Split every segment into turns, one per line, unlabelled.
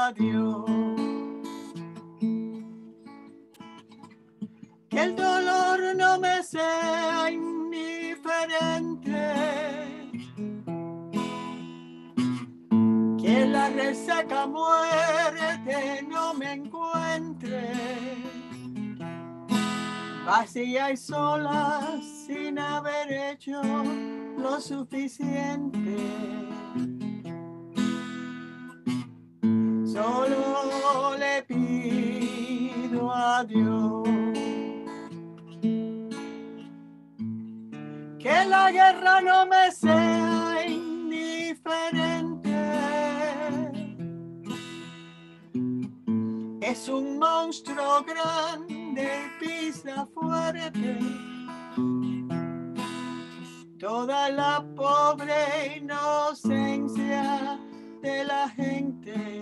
a Dios. Que el dolor no me sea indiferente, que la resaca muerte no me encuentre, vacía y sola sin haber hecho lo suficiente. Solo le pido a Dios que la guerra no me sea indiferente. Es un monstruo grande y pisa fuerte toda la pobre inocencia de la gente.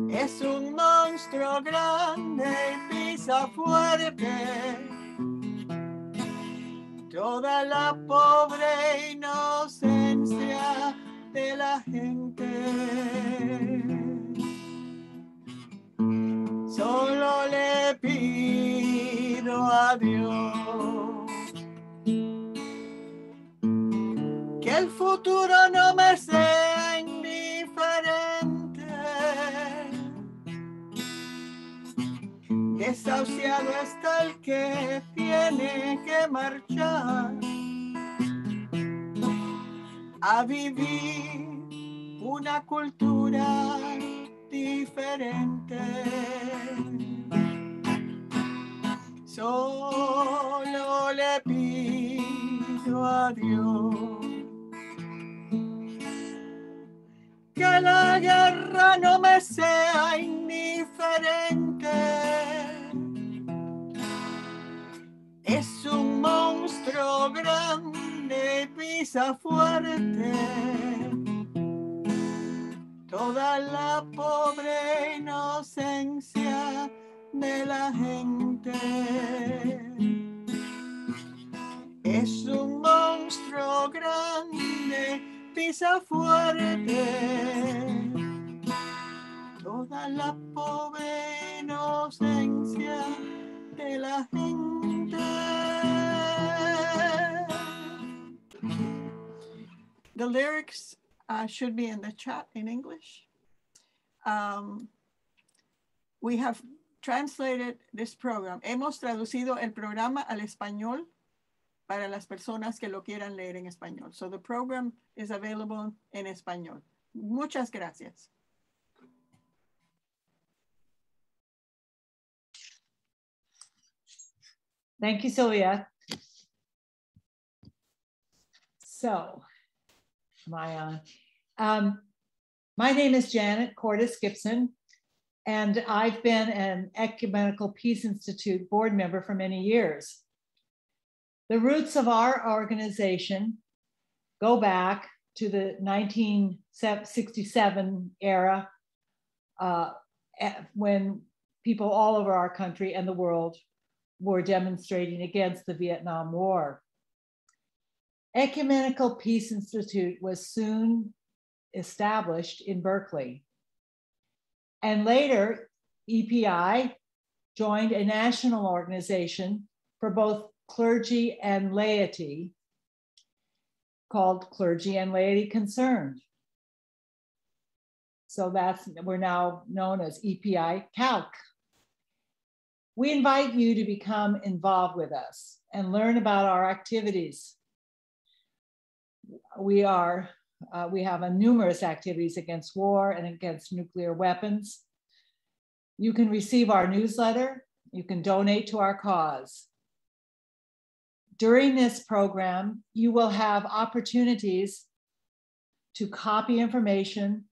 Es un monstruo grande y pisa fuerte toda la pobre inocencia de la gente. Solo le pido a Dios que el futuro no me sea indiferente. Desahuciado está el que tiene que marchar a vivir una cultura diferente. Solo le pido a Dios que la guerra no me sea indiferente. Es un monstruo grande, pisa fuerte toda la pobre inocencia de la gente. Es un monstruo grande, pisa fuerte toda la pobre inocencia de la gente. The lyrics should be in the chat in English. We have translated this program. Hemos traducido el programa al español para las personas que lo quieran leer en español. So the program is available en español. Muchas gracias.
Thank you, Sylvia. So, am I on? My name is Janet Cordes Gibson, and I've been an Ecumenical Peace Institute board member for many years. The roots of our organization go back to the 1967 era when people all over our country and the world were demonstrating against the Vietnam War. Ecumenical Peace Institute was soon established in Berkeley. And later, EPI joined a national organization for both clergy and laity called Clergy and Laity Concerned. So we're now known as EPI Calc. We invite you to become involved with us and learn about our activities. We have numerous activities against war and against nuclear weapons. You can receive our newsletter. You can donate to our cause. During this program, you will have opportunities to copy information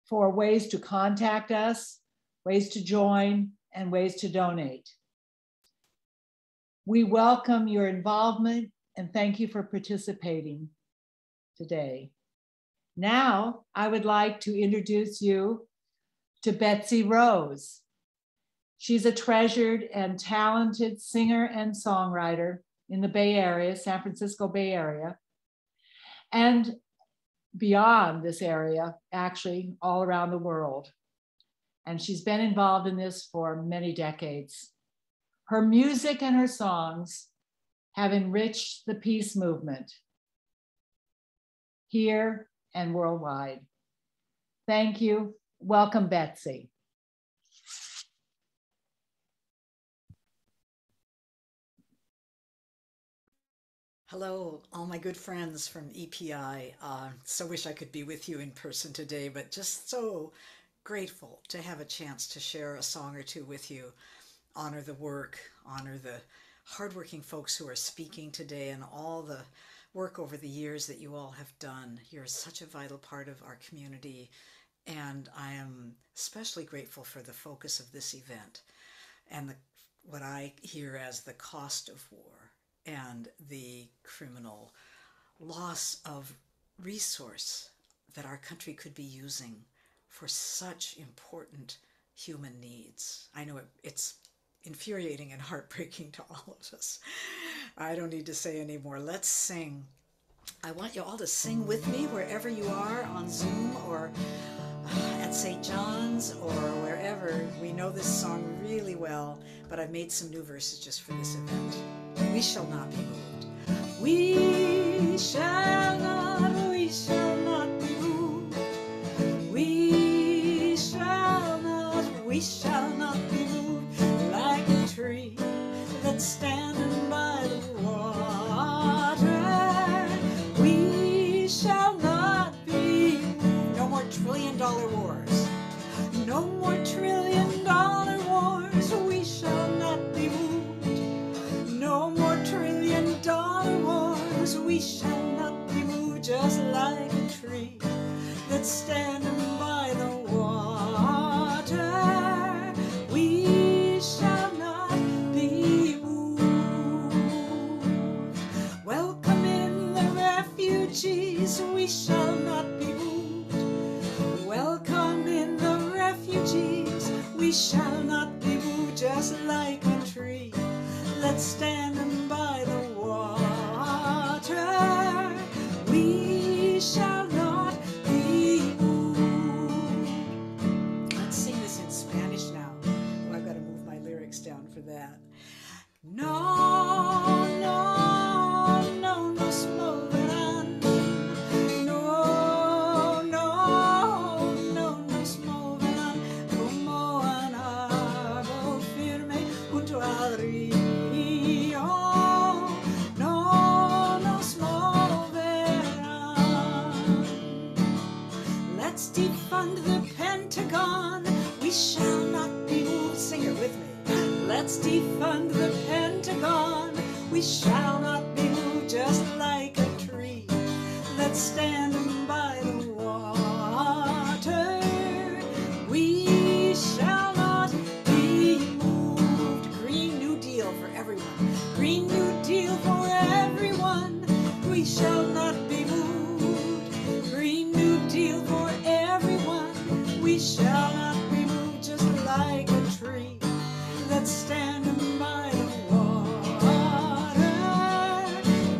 for ways to contact us, ways to join, and ways to donate. We welcome your involvement and thank you for participating today. Now, I would like to introduce you to Betsy Rose. She's a treasured and talented singer and songwriter in the Bay Area, San Francisco Bay Area. And beyond this area, actually all around the world. And she's been involved in this for many decades. Her music and her songs have enriched the peace movement here and worldwide. Thank you. Welcome, Betsy.
Hello, all my good friends from EPI. So wish I could be with you in person today, but just so grateful to have a chance to share a song or two with you. Honor the work, honor the hardworking folks who are speaking today and all the work over the years that you all have done. You're such a vital part of our community, and I am especially grateful for the focus of this event and what I hear as the cost of war and the criminal loss of resource that our country could be using for such important human needs. I know it's infuriating and heartbreaking to all of us. I don't need to say any more. Let's sing. I want you all to sing with me wherever you are, on Zoom or at St. John's or wherever. We know this song really well, but I've made some new verses just for this event. We shall not be moved. We shall not be moved. We shall not be moved like a tree that's standing by the water. We shall not be moved. No more trillion-dollar wars. No more trillion-dollar wars. We shall not be moved. No more trillion-dollar wars. We shall not be moved, just like a tree that's standing by the water. We shall not be moved. Welcome in the refugees. We shall not be moved. Welcome in the refugees. We shall not be moved, just like a tree that's standing by the water. We shall not be moved. Let's sing this in Spanish now. Oh, I've got to move my lyrics down for that. No, no, no nos moverán. No, no, no nos moverán como un árbol firme junto al río. No nos moverán. Let's defund the Pentagon. We shall not be moved. Sing it with me. Let's defund the Pentagon. We shall not be moved, just like a tree that's standing by the water. We shall not be moved. Green New Deal for everyone. Green New Deal for everyone. We shall not be moved. Green New Deal for everyone. We shall not be moved, just like a tree that's standing by the water.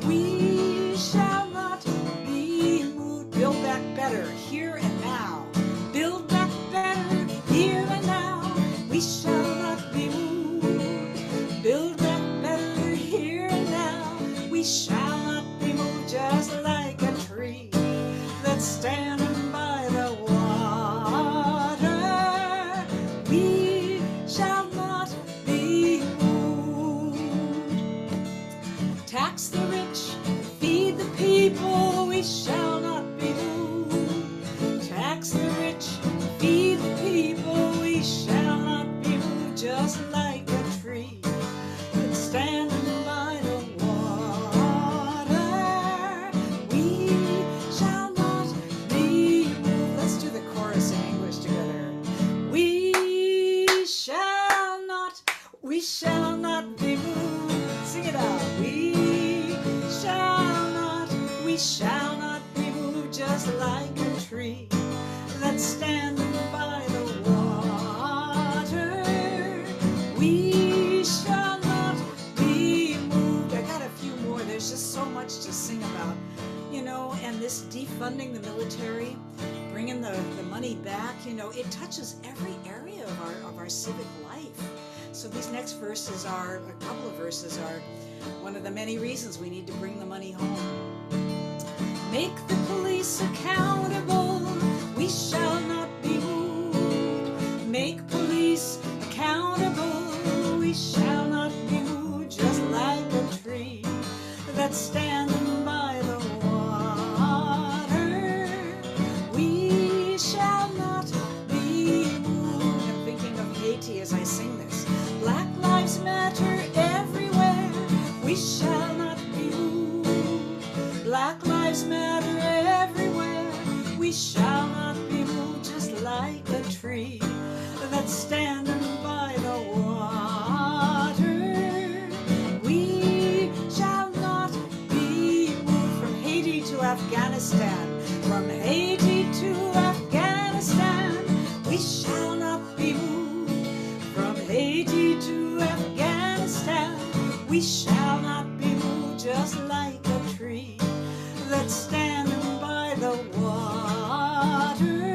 We shall not be moved. Build back better here and now. Build back better here and now. We shall not be moved. Build back better here and now. We shall not be moved, just like a tree that's standing by the water. We shall not be moved. Tax the rich, feed the people. We shall not be moved. Tax the rich, feed the people. We shall not be moved, just like a tree that's standing by the water. We shall not be moved. Let's do the chorus in English together. We shall not be moved. Sing it out. We shall not be moved, just like a tree that's standing by the water. We shall not be moved. I got a few more. There's just so much to sing about, you know, and this defund defunding the military, bringing the money back, you know, it touches every area of our civic life. So these next verses are, a couple of verses are one of the many reasons we need to bring the money home. Make the police accountable, we shall not be moved. Make police accountable, we shall not be moved. Just like a tree that's standing by the water, we shall not be moved. I'm thinking of Haiti as I sing this. Black lives matter everywhere, we shall not be moved. Black lives matter everywhere, we shall not be moved. Just like a tree that's standing by the water, we shall not be moved. From Haiti to Afghanistan, from Haiti to Afghanistan, we shall not be moved. From Haiti to Afghanistan, we shall not be moved. Just like a tree that's standing by the water,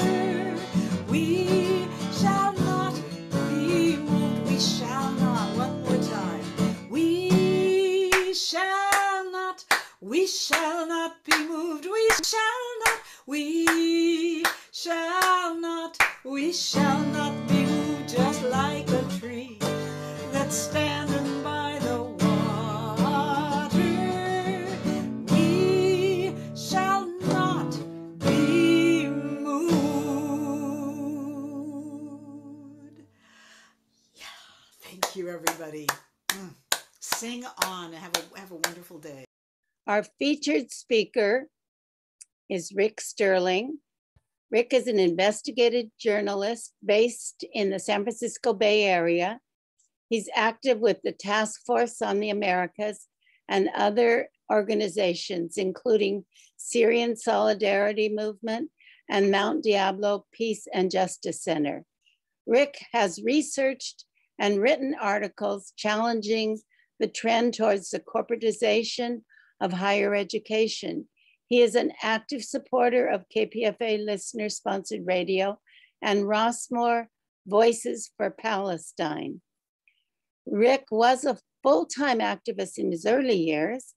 we shall not be moved. We shall not, one more time, we shall not be moved. We shall not, we shall not be moved. Just like a tree that's standing by the water, we shall not be moved. Yeah, thank you, everybody. Sing on. Have a wonderful day.
Our featured speaker is Rick Sterling. Rick is an investigative journalist based in the San Francisco Bay Area. He's active with the Task Force on the Americas and other organizations, including Syrian Solidarity Movement and Mount Diablo Peace and Justice Center. Rick has researched and written articles challenging the trend towards the corporatization of higher education. He is an active supporter of KPFA listener-sponsored radio and Rossmore Voices for Palestine. Rick was a full-time activist in his early years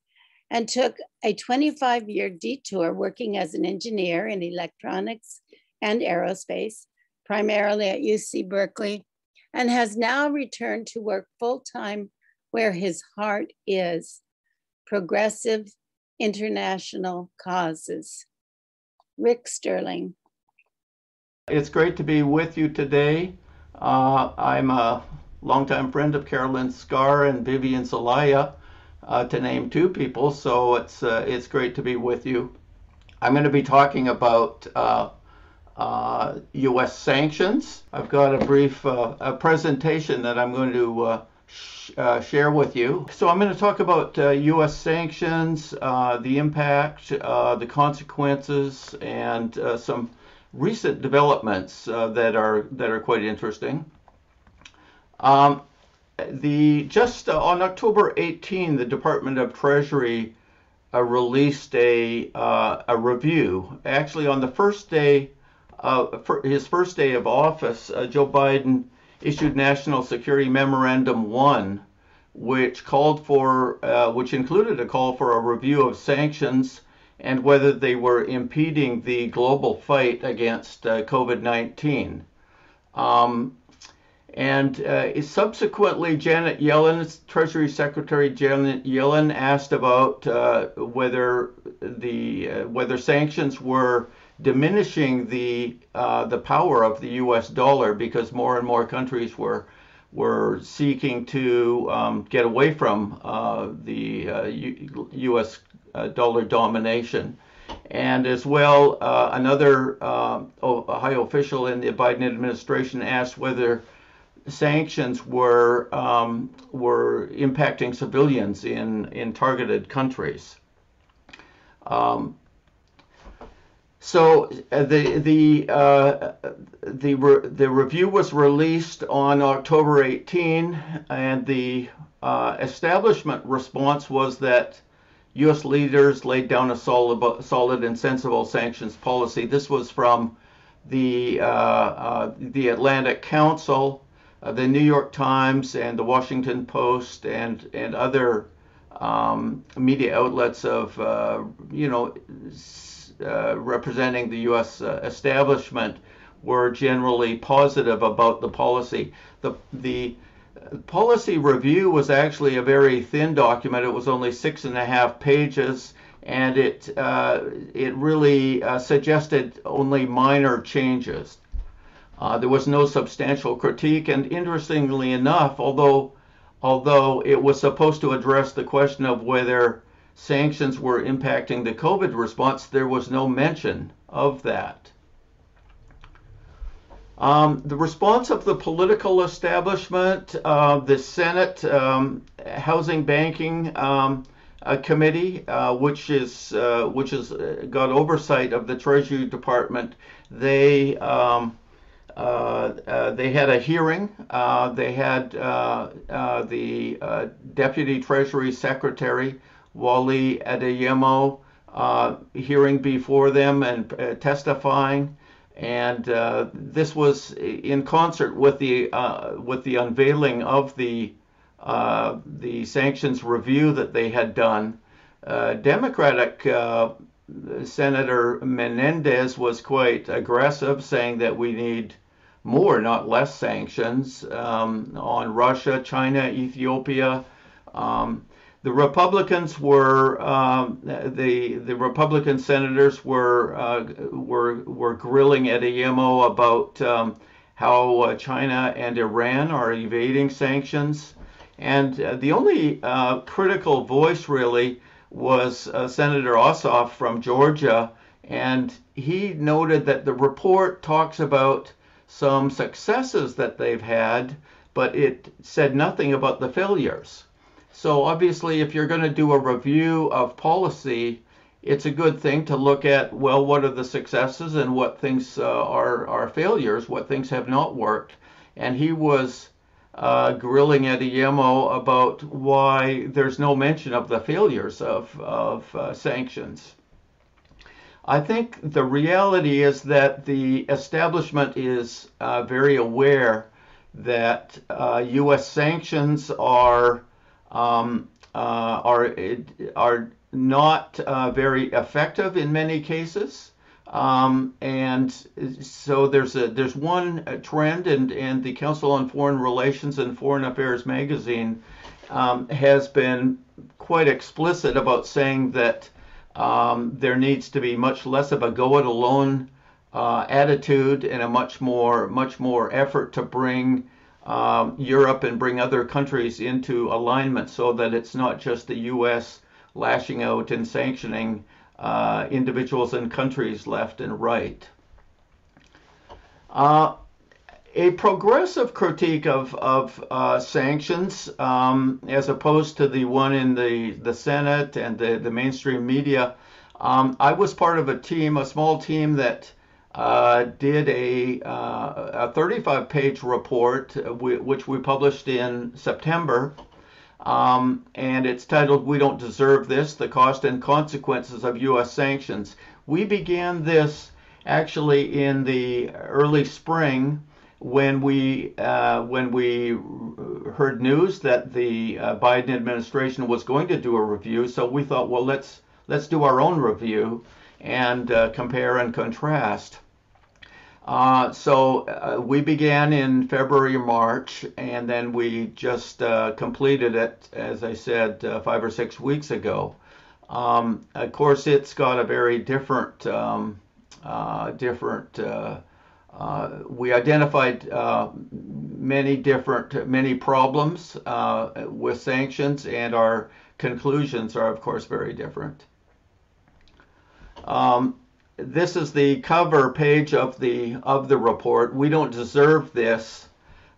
and took a 25-year detour working as an engineer in electronics and aerospace, primarily at UC Berkeley, and has now returned to work full-time where his heart is: progressive international causes. Rick Sterling.
It's great to be with you today. I'm a longtime friend of Carolyn Scar and Vivian Zelaya, to name two people, so it's great to be with you. I'm going to be talking about U.S. sanctions. I've got a brief presentation that I'm going to share with you. So I'm going to talk about U.S. sanctions, the impact, the consequences, and some recent developments that are quite interesting. Just on October 18, the Department of Treasury released a review. Actually, on the first day, his first day of office, Joe Biden issued National Security Memorandum 1, which included a call for a review of sanctions and whether they were impeding the global fight against COVID-19. Subsequently, Janet Yellen, Treasury Secretary Janet Yellen, asked about whether sanctions were diminishing the power of the U.S. dollar, because more and more countries were seeking to get away from the U.S. Dollar domination. And as well, another high official in the Biden administration asked whether sanctions were impacting civilians in targeted countries. So the review was released on October 18, and the establishment response was that U.S. leaders laid down a solid and sensible sanctions policy. This was from the Atlantic Council, the New York Times, and the Washington Post, and other media outlets of representing the U.S. Establishment were generally positive about the policy. The policy review was actually a very thin document. It was only 6.5 pages, and it really suggested only minor changes. There was no substantial critique, and interestingly enough, although it was supposed to address the question of whether sanctions were impacting the COVID response, there was no mention of that. The response of the political establishment, the Senate Housing Banking Committee, which has got oversight of the Treasury Department, they had a hearing. They had the Deputy Treasury Secretary Wally Adeyemo hearing before them and testifying. And this was in concert with the unveiling of the sanctions review that they had done. Democratic Senator Menendez was quite aggressive, saying that we need more, not less, sanctions on Russia, China, Ethiopia. The Republicans were the Republican senators were grilling Adeyemo about how China and Iran are evading sanctions, and the only critical voice really was Senator Ossoff from Georgia, and he noted that the report talks about some successes that they've had, but it said nothing about the failures. So obviously, if you're going to do a review of policy, it's a good thing to look at, well, what are the successes and what things are failures, what things have not worked. And he was grilling Adeyemo about why there's no mention of the failures of sanctions. I think the reality is that the establishment is very aware that U.S. sanctions are not very effective in many cases, and so there's one trend, and the Council on Foreign Relations and Foreign Affairs magazine has been quite explicit about saying that there needs to be much less of a go-it-alone attitude and a much more effort to bring Europe and bring other countries into alignment, so that it's not just the U.S. lashing out and sanctioning individuals and countries left and right. A progressive critique of sanctions, as opposed to the one in the Senate and the mainstream media, I was part of a small team that did a 35-page report, which we published in September, and it's titled "We Don't Deserve This: The Cost and Consequences of U.S. Sanctions." We began this actually in the early spring when we heard news that the Biden administration was going to do a review. So we thought, well, let's do our own review and compare and contrast. So we began in February or March, and then we just completed it, as I said, 5 or 6 weeks ago. Of course, it's got a very different we identified many problems with sanctions, and our conclusions are, of course, very different. This is the cover page of the report. We don't deserve this.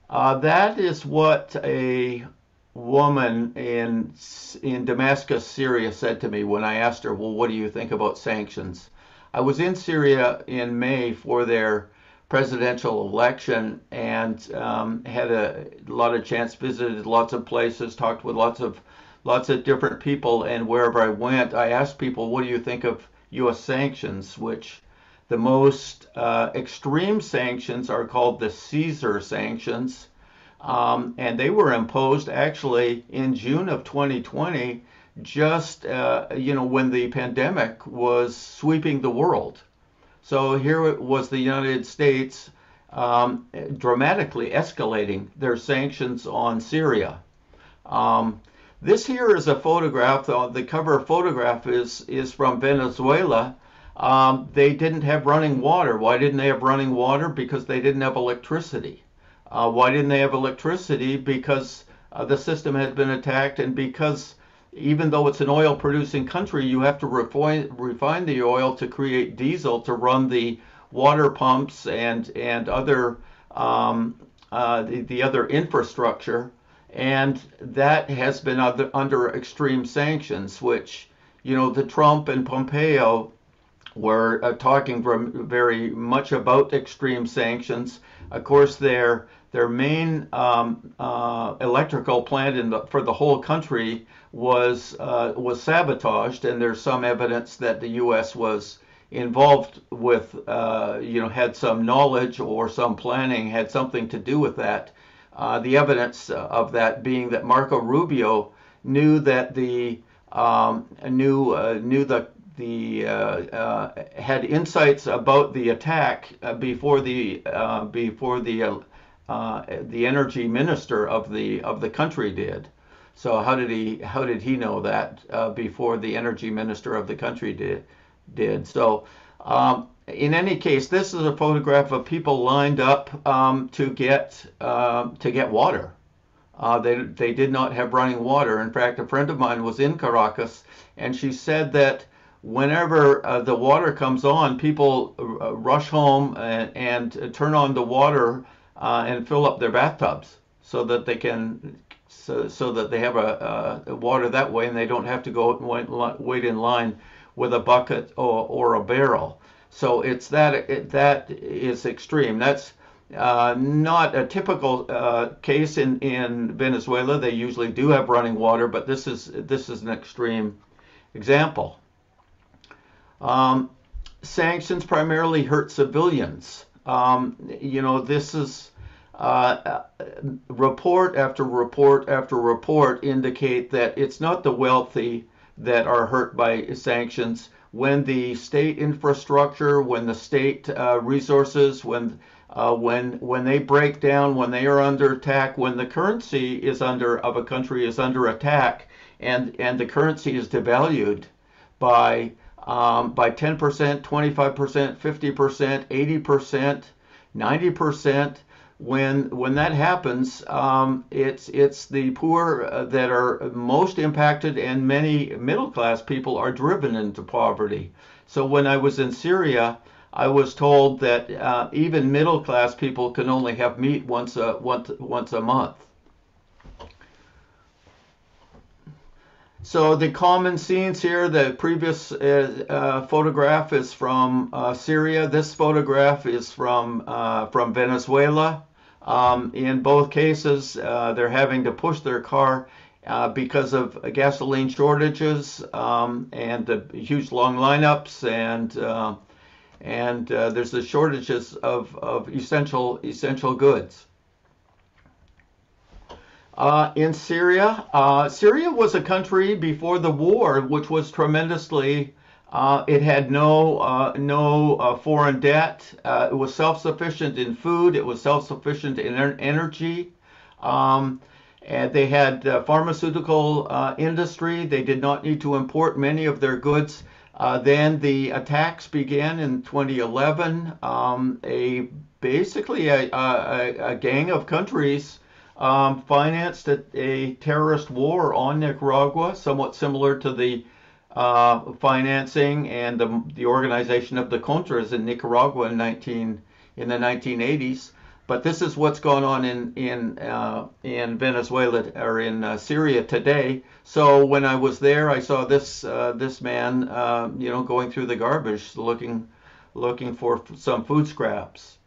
That is what a woman in Damascus, Syria, said to me when I asked her, well, what do you think about sanctions? I was in Syria in May for their presidential election, and had a lot of chance, visited lots of places, talked with lots of lots of different people, and wherever I went, I asked people, what do you think of U.S. sanctions? Which the most extreme sanctions are called the Caesar sanctions, and they were imposed actually in June of 2020, just when the pandemic was sweeping the world. So here it was the United States dramatically escalating their sanctions on Syria. This here is a photograph. The cover photograph is from Venezuela. They didn't have running water. Why didn't they have running water? Because they didn't have electricity. Why didn't they have electricity? Because the system had been attacked, and because even though it's an oil producing country, you have to refine the oil to create diesel to run the water pumps and other the other infrastructure, and that has been under extreme sanctions, which the Trump and Pompeo were talking very much about extreme sanctions. Of course, their main electrical plant for the whole country was sabotaged, and there's some evidence that the U.S. was involved with, had some knowledge or some planning, had something to do with that. The evidence of that being that Marco Rubio knew that had insights about the attack before the energy minister of the country did. So how did he know that before the energy minister of the country did? So in any case, this is a photograph of people lined up to get water. They did not have running water. In fact, a friend of mine was in Caracas, and she said that whenever the water comes on, people rush home and turn on the water and fill up their bathtubs so that they can so that they have a water that way, and they don't have to go and wait in line with a bucket or a barrel. So it's that is extreme. That's not a typical case in Venezuela. They usually do have running water, but this is an extreme example. Sanctions primarily hurt civilians. This is report after report after report indicate that it's not the wealthy that are hurt by sanctions. When the state infrastructure, when the state resources, when they break down, when they are under attack, when the currency of a country is under attack, and the currency is devalued by 10%, 25%, 50%, 80%, 90%. When that happens, it's the poor that are most impacted, and many middle-class people are driven into poverty. So when I was in Syria, I was told that even middle-class people can only have meat once a month. So the common scenes here, the previous photograph is from Syria. This photograph is from Venezuela. In both cases, they're having to push their car because of gasoline shortages and the huge long lineups, and there's the shortages of essential goods. In Syria, Syria was a country before the war which was tremendously. It had no foreign debt. It was self-sufficient in food. It was self-sufficient in energy. And they had pharmaceutical industry. They did not need to import many of their goods. Then the attacks began in 2011. Basically a gang of countries financed a terrorist war on Nicaragua, somewhat similar to the financing and the organization of the Contras in Nicaragua in the 1980s. But this is what's going on in Venezuela or in Syria today. So when I was there, I saw this man, going through the garbage, looking for some food scraps.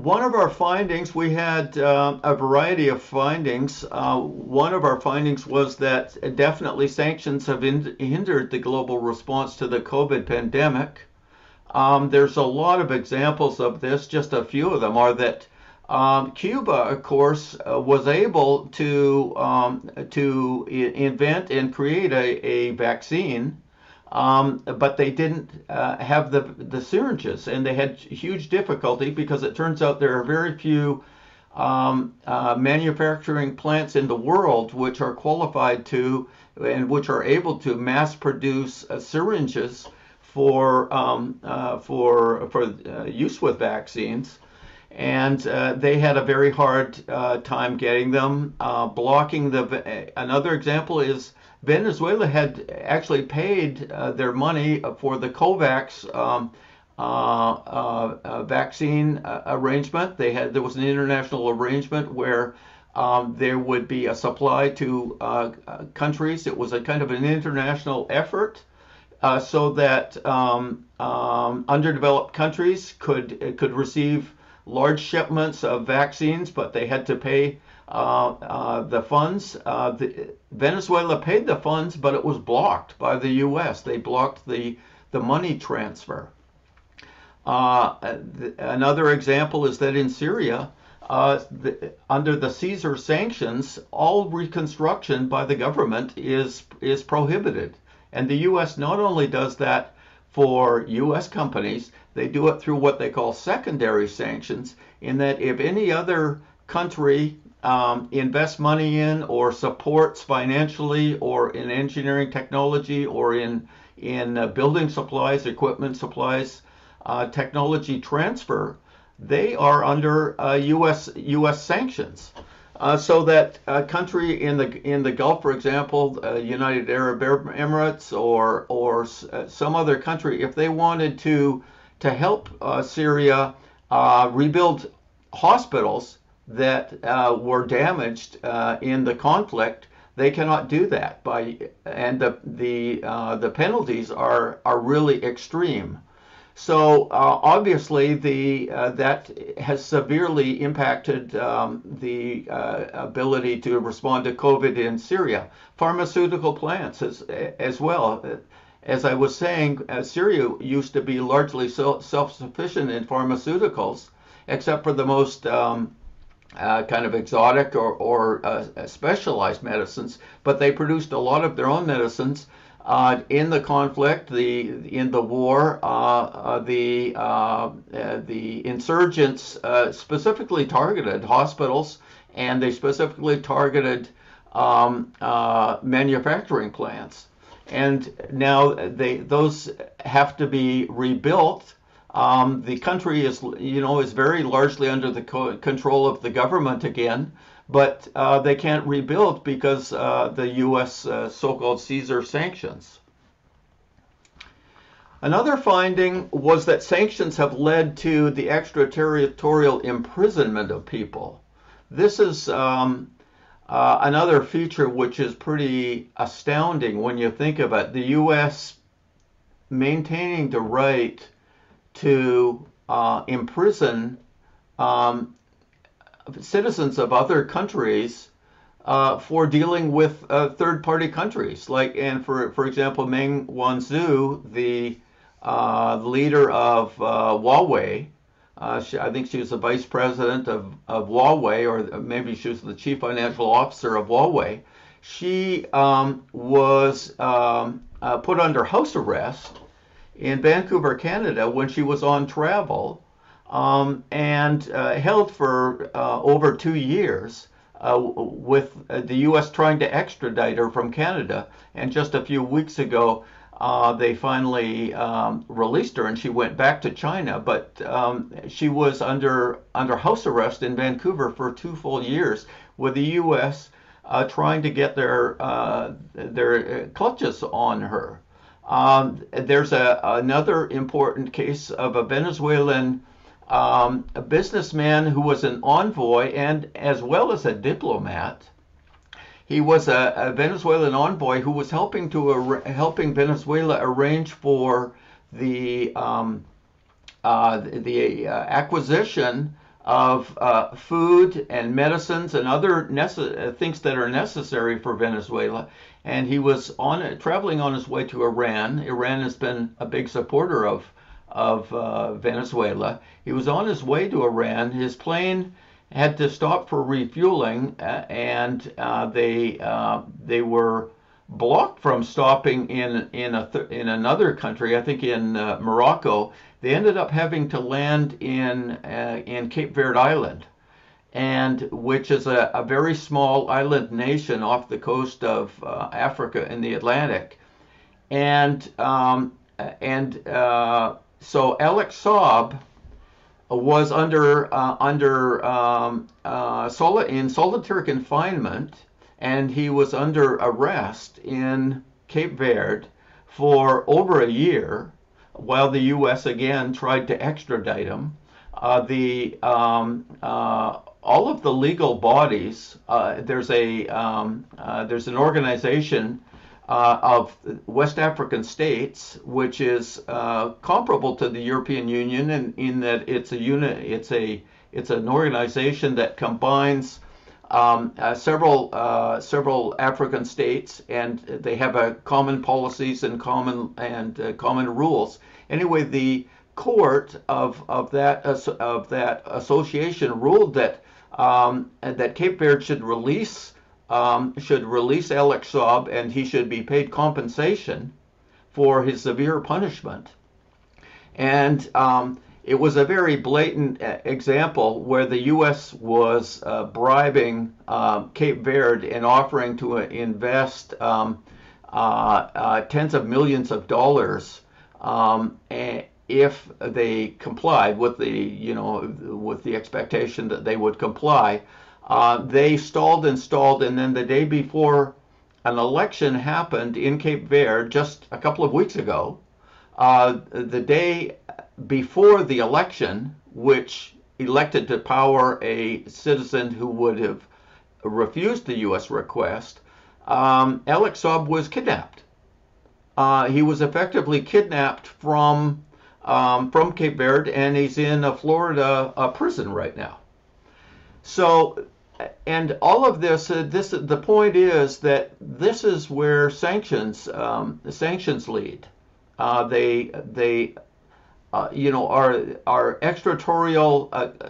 one of our findings, we had a variety of findings. One of our findings was that definitely sanctions have hindered the global response to the COVID pandemic. There's a lot of examples of this. Just a few of them are that Cuba, of course, was able to invent and create a vaccine, but they didn't have the syringes, and they had huge difficulty because it turns out there are very few manufacturing plants in the world which are qualified to and which are able to mass produce syringes for use with vaccines. And they had a very hard time getting them. Blocking another example is Venezuela had actually paid their money for the COVAX vaccine arrangement. There was an international arrangement where there would be a supply to countries. It was a kind of an international effort. So that underdeveloped countries could receive large shipments of vaccines, but they had to pay the funds. Venezuela paid the funds, but it was blocked by the U.S. They blocked the money transfer. Another example is that in Syria, under the Caesar sanctions, all reconstruction by the government is prohibited. And the U.S. not only does that for U.S. companies, they do it through what they call secondary sanctions, in that if any other country invests money in or supports financially or in engineering technology or in building supplies, equipment supplies, technology transfer, they are under U.S. sanctions. So that a country in the Gulf, for example, United Arab Emirates or some other country, if they wanted to help Syria rebuild hospitals that were damaged in the conflict, they cannot do that. And the penalties are really extreme. So obviously that has severely impacted the ability to respond to COVID in Syria. Pharmaceutical plants as well. As I was saying, Syria used to be largely self-sufficient in pharmaceuticals, except for the most kind of exotic or specialized medicines. But they produced a lot of their own medicines. In the conflict, in the war, the insurgents specifically targeted hospitals, and they specifically targeted manufacturing plants. And now those have to be rebuilt. The country is very largely under the control of the government again. But they can't rebuild because the U.S. So-called Caesar sanctions. Another finding was that sanctions have led to the extraterritorial imprisonment of people. This is another feature which is pretty astounding when you think of it. The U.S. maintaining the right to imprison citizens of other countries for dealing with third-party countries, for example, Meng Wanzhou, the leader of Huawei. I think she was the vice president of Huawei, or maybe she was the chief financial officer of Huawei. She was put under house arrest in Vancouver, Canada, when she was on travel. And held for over 2 years with the U.S. trying to extradite her from Canada. And just a few weeks ago, they finally released her, and she went back to China. But she was under house arrest in Vancouver for 2 full years, with the U.S. Trying to get their clutches on her. There's another important case of a Venezuelan a businessman who was an envoy and as well as a diplomat. He was a Venezuelan envoy who was helping Venezuela arrange for the acquisition food and medicines and other things that are necessary for Venezuela. And he was traveling on his way to Iran. Iran has been a big supporter of Venezuela. He was on his way to Iran. His plane had to stop for refueling, and they were blocked from stopping in another country, I think in Morocco. They ended up having to land in Cape Verde Island, and which is a very small island nation off the coast of Africa in the Atlantic. And so Alex Saab was in solitary confinement, and he was under arrest in Cape Verde for over a year, while the U.S. again tried to extradite him. All of the legal bodies, there's an organization of West African states, which is comparable to the European Union in that it's an organization that combines several African states, and they have common policies and common rules. Anyway, the court of that association ruled that Cape Verde should release Alex Saab, and he should be paid compensation for his severe punishment. And it was a very blatant example where the U.S. was bribing Cape Verde and offering to invest tens of millions of dollars if they complied with the expectation that they would comply. They stalled, and then the day before an election happened in Cape Verde just a couple of weeks ago, the day before the election, which elected to power a citizen who would have refused the U.S. request, Alex Saab was kidnapped. He was effectively kidnapped from Cape Verde, and he's in a Florida prison right now. So, and all of this, the point is that this is where sanctions lead. They are extraterritorial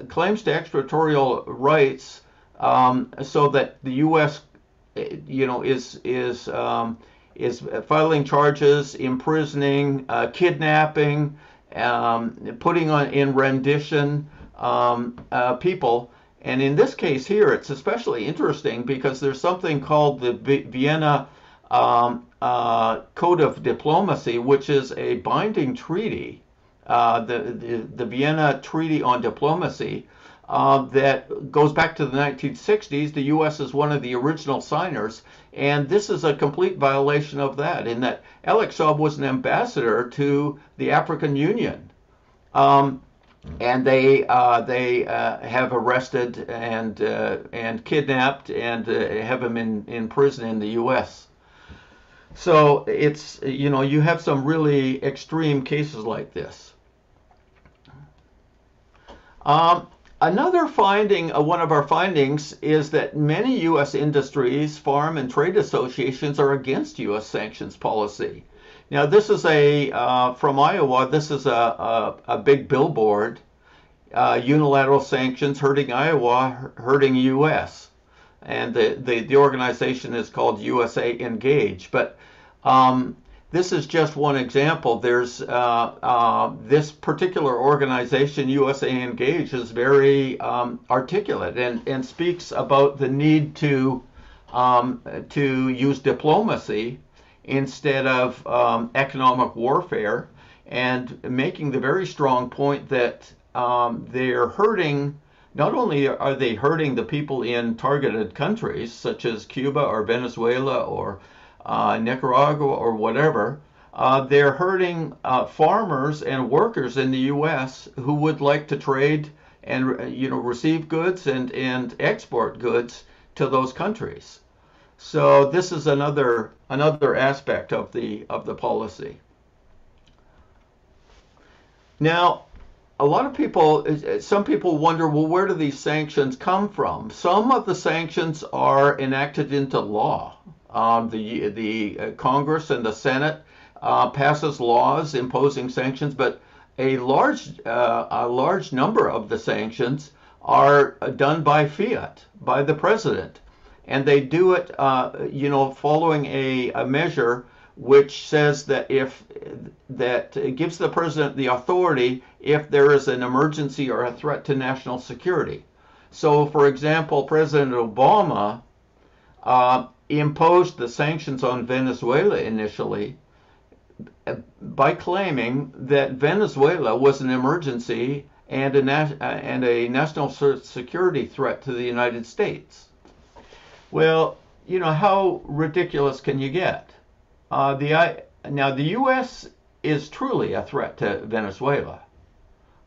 claims to extraterritorial rights, so that the U.S. Is filing charges, imprisoning, kidnapping, putting in rendition people. And in this case here, it's especially interesting because there's something called the Vienna Code of Diplomacy, which is a binding treaty, the Vienna Treaty on Diplomacy, that goes back to the 1960s. The U.S. is one of the original signers, and this is a complete violation of that, in that Alex Saab was an ambassador to the African Union. And they have arrested and kidnapped and have him in prison in the U.S. So it's, you have some really extreme cases like this. Another finding, one of our findings, is that many U.S. industries, farm and trade associations are against U.S. sanctions policy. Now, this is from Iowa, this is a big billboard. Unilateral sanctions hurting Iowa, hurting U.S. And the organization is called USA Engage. But this is just one example. There's this particular organization, USA Engage, is very articulate and speaks about the need to use diplomacy instead of economic warfare, and making the very strong point that they're hurting. Not only are they hurting the people in targeted countries such as Cuba or Venezuela or Nicaragua or whatever, they're hurting farmers and workers in the U.S. who would like to trade and receive goods and export goods to those countries. So this is another aspect of the policy. Now, a lot of people, some people wonder, well, where do these sanctions come from? Some of the sanctions are enacted into law. The Congress and the Senate passes laws imposing sanctions, but a large number of the sanctions are done by fiat, by the president, and they do it, following a measure which says that it gives the president the authority if there is an emergency or a threat to national security. So, for example, President Obama imposed the sanctions on Venezuela initially by claiming that Venezuela was an emergency and a national security threat to the United States. Well, how ridiculous can you get? Now, the U.S. is truly a threat to Venezuela,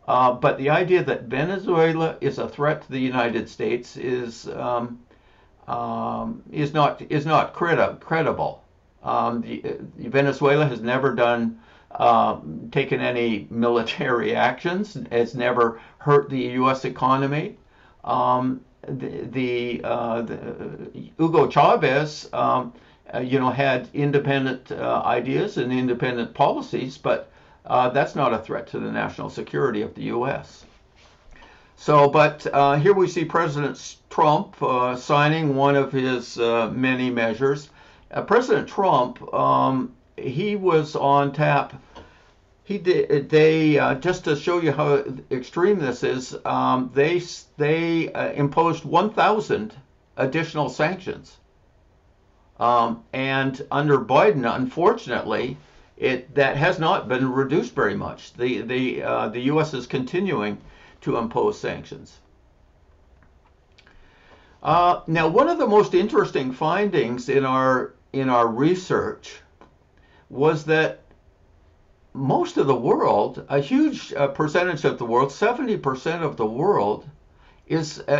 but the idea that Venezuela is a threat to the United States is not credible. Venezuela has never taken any military actions. It's never hurt the U.S. economy. Hugo Chavez, had independent ideas and independent policies, but that's not a threat to the national security of the U.S. So, but here we see President Trump signing one of his many measures. President Trump, he was on tap. They just to show you how extreme this is, they imposed 1,000 additional sanctions. And under Biden, unfortunately, that has not been reduced very much. The U.S. is continuing to impose sanctions. Now, one of the most interesting findings in our research was that most of the world, a huge percentage of the world, 70% of the world,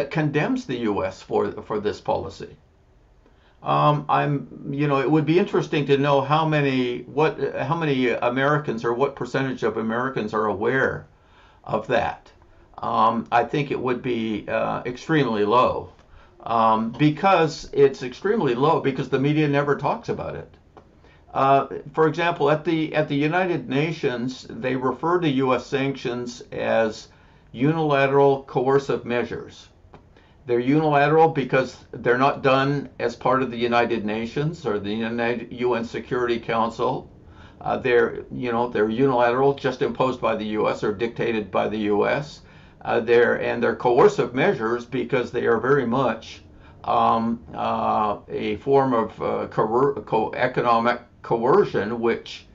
condemns the U.S. for this policy. It would be interesting to know how many Americans or what percentage of Americans are aware of that. I think it would be extremely low, because it's extremely low because the media never talks about it. For example, at the United Nations, they refer to U.S. sanctions as unilateral coercive measures. They're unilateral because they're not done as part of the United Nations or the UN Security Council. They're unilateral, just imposed by the U.S. or dictated by the U.S. They're coercive measures because they are very much a form of economic coercion, which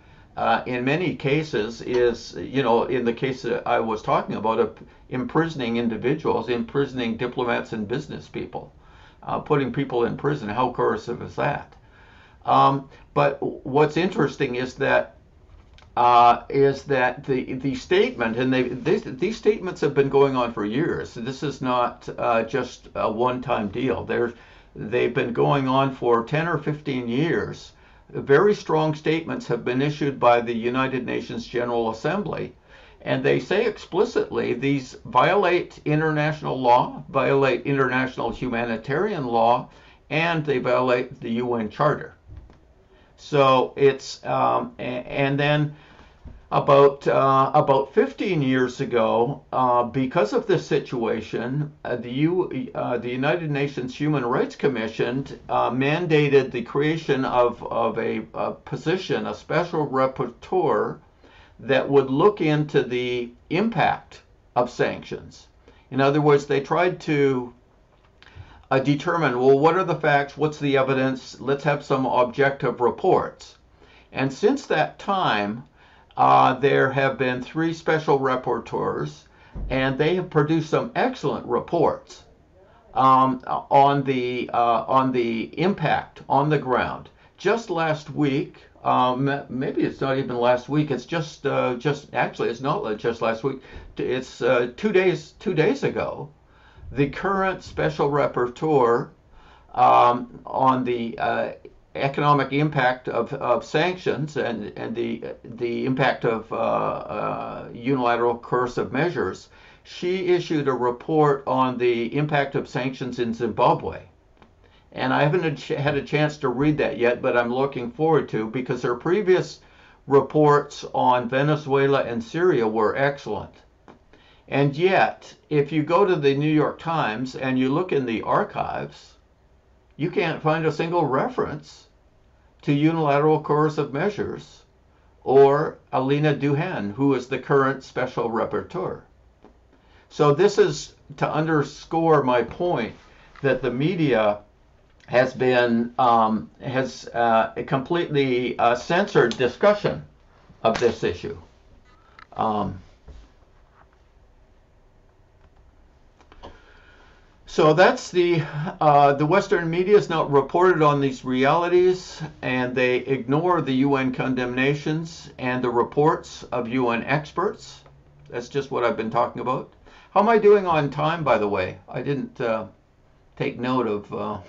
in many cases is, in the case that I was talking about, imprisoning individuals, imprisoning diplomats and business people, putting people in prison. How coercive is that? But what's interesting is that the statement, and these statements have been going on for years. This is not just a one-time deal. They've been going on for 10 or 15 years. Very strong statements have been issued by the United Nations General Assembly, and they say explicitly these violate international law, violate international humanitarian law, and they violate the UN Charter. So it's and then about 15 years ago, because of this situation, the United Nations Human Rights Commission mandated the creation of a position, a special rapporteur, that would look into the impact of sanctions. In other words, they tried to determine, well, what are the facts, what's the evidence, let's have some objective reports. And since that time, there have been 3 special rapporteurs, and they have produced some excellent reports on the impact on the ground. Just last week, maybe it's not even last week. It's actually it's not just last week. It's 2 days ago. The current special rapporteur on the economic impact of sanctions and the impact of unilateral coercive measures, she issued a report on the impact of sanctions in Zimbabwe. And I haven't had a chance to read that yet, but I'm looking forward to, because her previous reports on Venezuela and Syria were excellent. And yet, if you go to the New York Times and you look in the archives, you can't find a single reference to unilateral coercive measures or Alina Duhan, who is the current special rapporteur. So this is to underscore my point that the media has been completely censored discussion of this issue. So that's the Western media is not reported on these realities, and they ignore the UN condemnations and the reports of UN experts. That's just what I've been talking about. How am I doing on time, by the way? I didn't take note of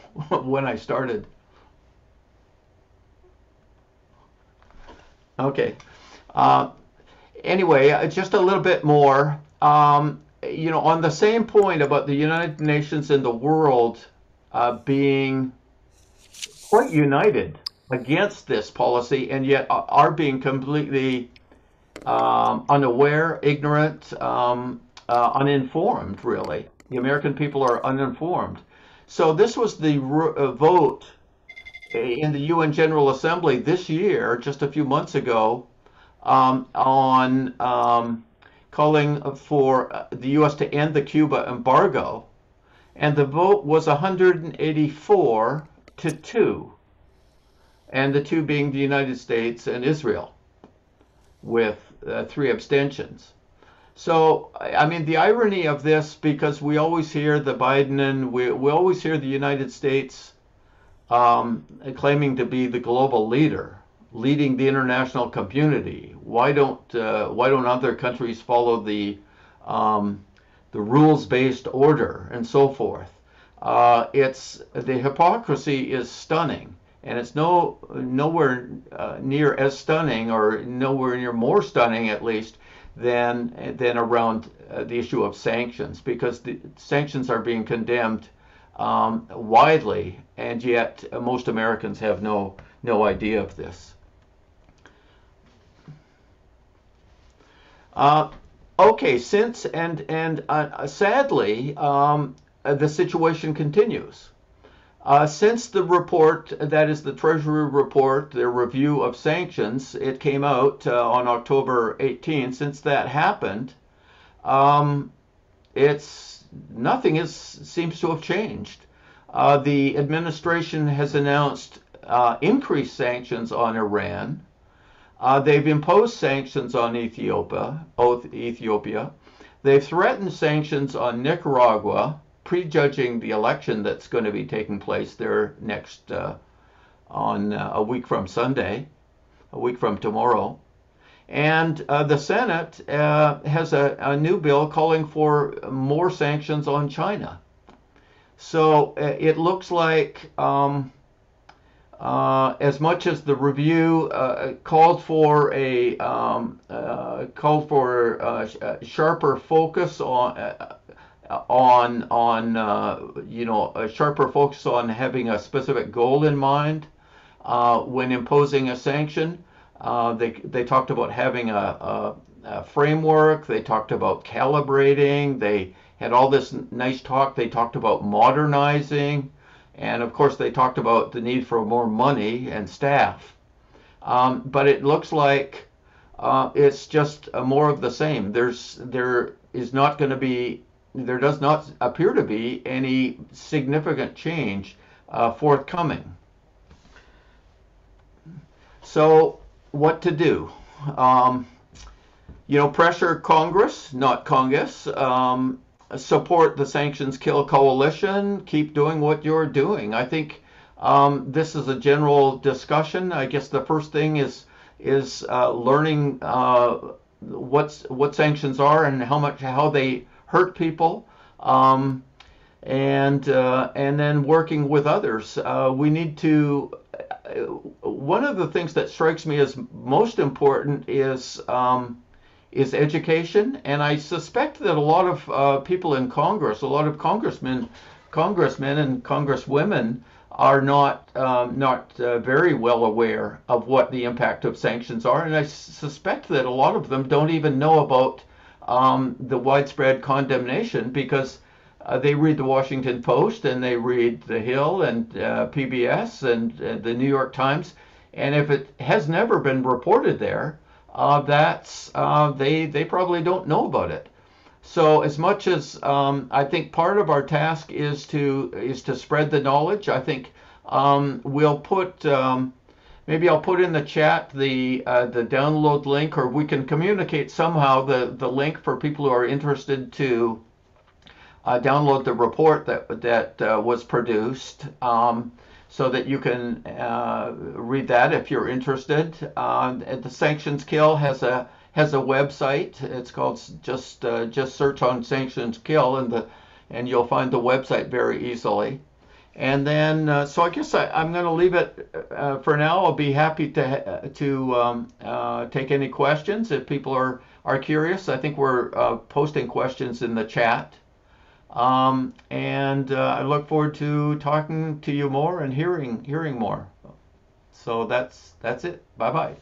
when I started. Okay. Anyway, just a little bit more. You know, on the same point about the United Nations and the world being quite united against this policy, and yet are being completely unaware, ignorant, uninformed, really. The American people are uninformed. So this was the vote in the UN General Assembly this year, just a few months ago, on calling for the U.S. to end the Cuba embargo. And the vote was 184 to 2, and the two being the United States and Israel, with 3 abstentions. So, I mean, the irony of this, because we always hear the Biden and we always hear the United States claiming to be the global leader, leading the international community. Why don't other countries follow the rules-based order and so forth? It's the hypocrisy is stunning, and it's nowhere near as stunning, or nowhere near more stunning, at least, than around the issue of sanctions, because the sanctions are being condemned widely, and yet most Americans have no idea of this. Okay, since and sadly, the situation continues. Since the report, that is the Treasury report, the review of sanctions, it came out on October 18. Since that happened, nothing seems to have changed. The administration has announced increased sanctions on Iran. They've imposed sanctions on Ethiopia. They've threatened sanctions on Nicaragua, prejudging the election that's going to be taking place there next on a week from Sunday, a week from tomorrow. And the Senate has a new bill calling for more sanctions on China. So it looks like as much as the review called for a sharper focus a sharper focus on having a specific goal in mind when imposing a sanction. They talked about having a framework. They talked about calibrating. They had all this nice talk. They talked about modernizing. And of course, they talked about the need for more money and staff. But it looks like it's just more of the same. There does not appear to be any significant change forthcoming. So what to do? Pressure Congress, not Congress. Support the Sanctions Kill Coalition. Keep doing what you're doing. I think this is a general discussion. I guess the first thing is learning what sanctions are and how they hurt people, and then working with others. We need to one of the things that strikes me as most important is education, and I suspect that a lot of people in Congress, a lot of congressmen and congresswomen are not very well aware of what the impact of sanctions are, and I suspect that a lot of them don't even know about the widespread condemnation because they read the Washington Post and they read The Hill and PBS and the New York Times, and if it has never been reported there, they probably don't know about it. So as much as I think part of our task is to spread the knowledge, I think we'll put maybe I'll put in the chat the download link, or we can communicate somehow the link for people who are interested to download the report that was produced, so that you can read that if you're interested. The Sanctions Kill has a website. It's called just search on Sanctions Kill, and you'll find the website very easily. And then so I guess I'm going to leave it for now. I'll be happy to take any questions if people are curious. I think we're posting questions in the chat. And I look forward to talking to you more and hearing more. So that's it. Bye-bye.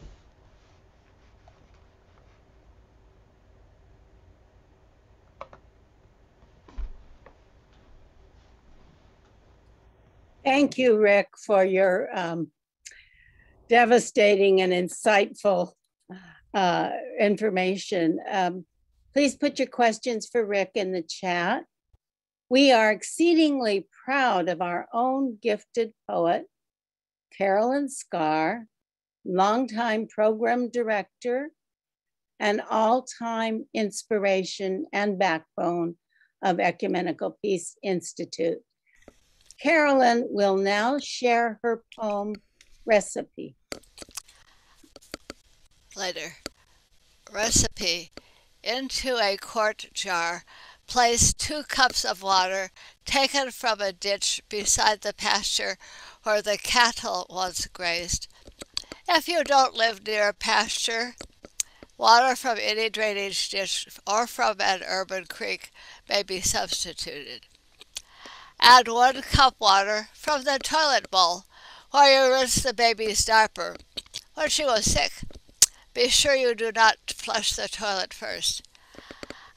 Thank you, Rick, for your devastating and insightful information. Please put your questions for Rick in the chat. We are exceedingly proud of our own gifted poet, Carolyn Scarr, longtime program director and all-time inspiration and backbone of Ecumenical Peace Institute. Carolyn will now share her poem, Recipe.
Later. Recipe. Into a quart jar, place 2 cups of water taken from a ditch beside the pasture where the cattle once grazed. If you don't live near a pasture, water from any drainage ditch or from an urban creek may be substituted. Add 1 cup water from the toilet bowl where you rinsed the baby's diaper when she was sick. Be sure you do not flush the toilet first.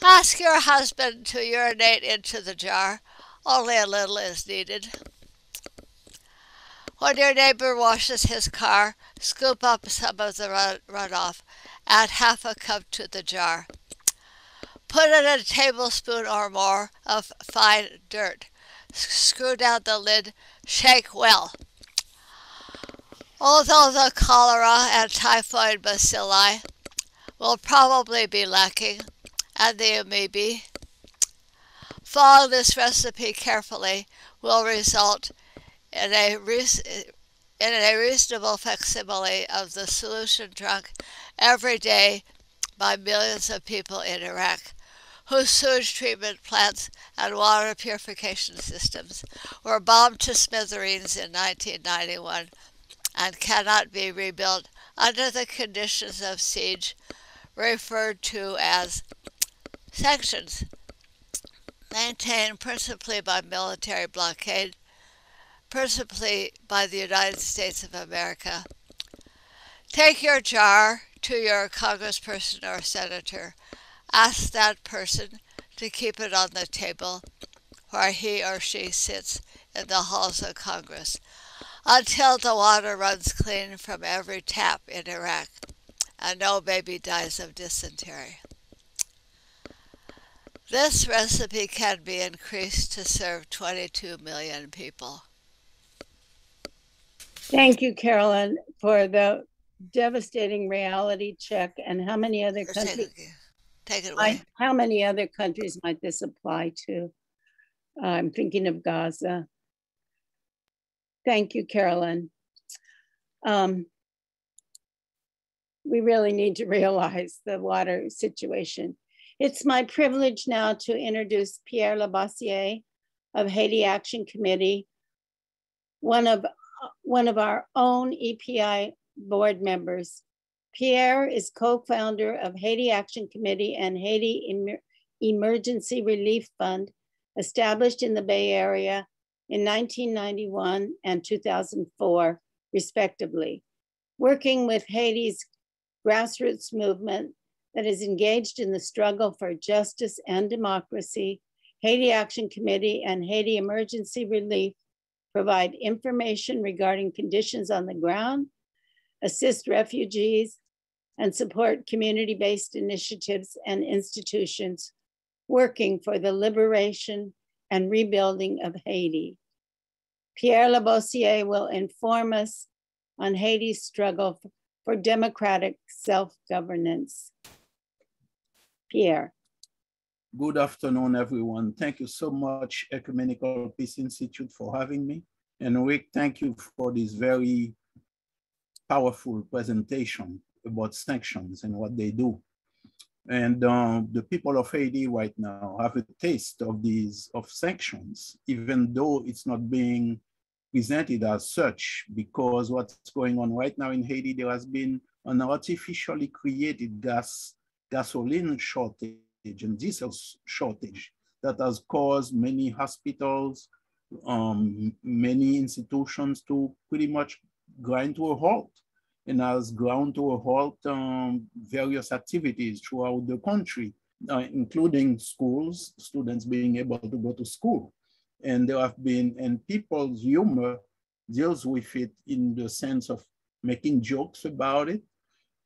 Ask your husband to urinate into the jar. Only a little is needed. When your neighbor washes his car, scoop up some of the runoff. Add half a cup to the jar. Put in a tablespoon or more of fine dirt. Screw down the lid. Shake well. Although the cholera and typhoid bacilli will probably be lacking, and the amoebae, following this recipe carefully will result in a reasonable facsimile of the solution drunk every day by millions of people in Iraq, whose sewage treatment plants and water purification systems were bombed to smithereens in 1991 and cannot be rebuilt under the conditions of siege referred to as sanctions, maintained principally by military blockade, principally by the United States of America. Take your jar to your congressperson or senator. Ask that person to keep it on the table where he or she sits in the halls of Congress until the water runs clean from every tap in Iraq and no baby dies of dysentery. This recipe can be increased to serve 22 million people.
Thank you, Carolyn, for the devastating reality check. And how many other countries?
Take it away.
How many other countries might this apply to? I'm thinking of Gaza. Thank you, Carolyn. We really need to realize the water situation. It's my privilege now to introduce Pierre Labossiere of Haiti Action Committee, one of one of our own EPI board members. Pierre is co-founder of Haiti Action Committee and Haiti Emergency Relief Fund, established in the Bay Area in 1991 and 2004, respectively, working with Haiti's grassroots movement that is engaged in the struggle for justice and democracy. Haiti Action Committee and Haiti Emergency Relief provide information regarding conditions on the ground, assist refugees, and support community-based initiatives and institutions working for the liberation and rebuilding of Haiti. Pierre Labossiere will inform us on Haiti's struggle for democratic self-governance. Pierre.
Good afternoon, everyone. Thank you so much, Ecumenical Peace Institute, for having me. And Rick, thank you for this very powerful presentation about sanctions and what they do. And the people of Haiti right now have a taste of sanctions, even though it's not being presented as such, because what's going on right now in Haiti, there has been an artificially created gasoline shortage and diesel shortage that has caused many hospitals, many institutions to pretty much grind to a halt, and has ground to a halt various activities throughout the country, including schools, students being able to go to school. And there have been, and people's humor deals with it in the sense of making jokes about it.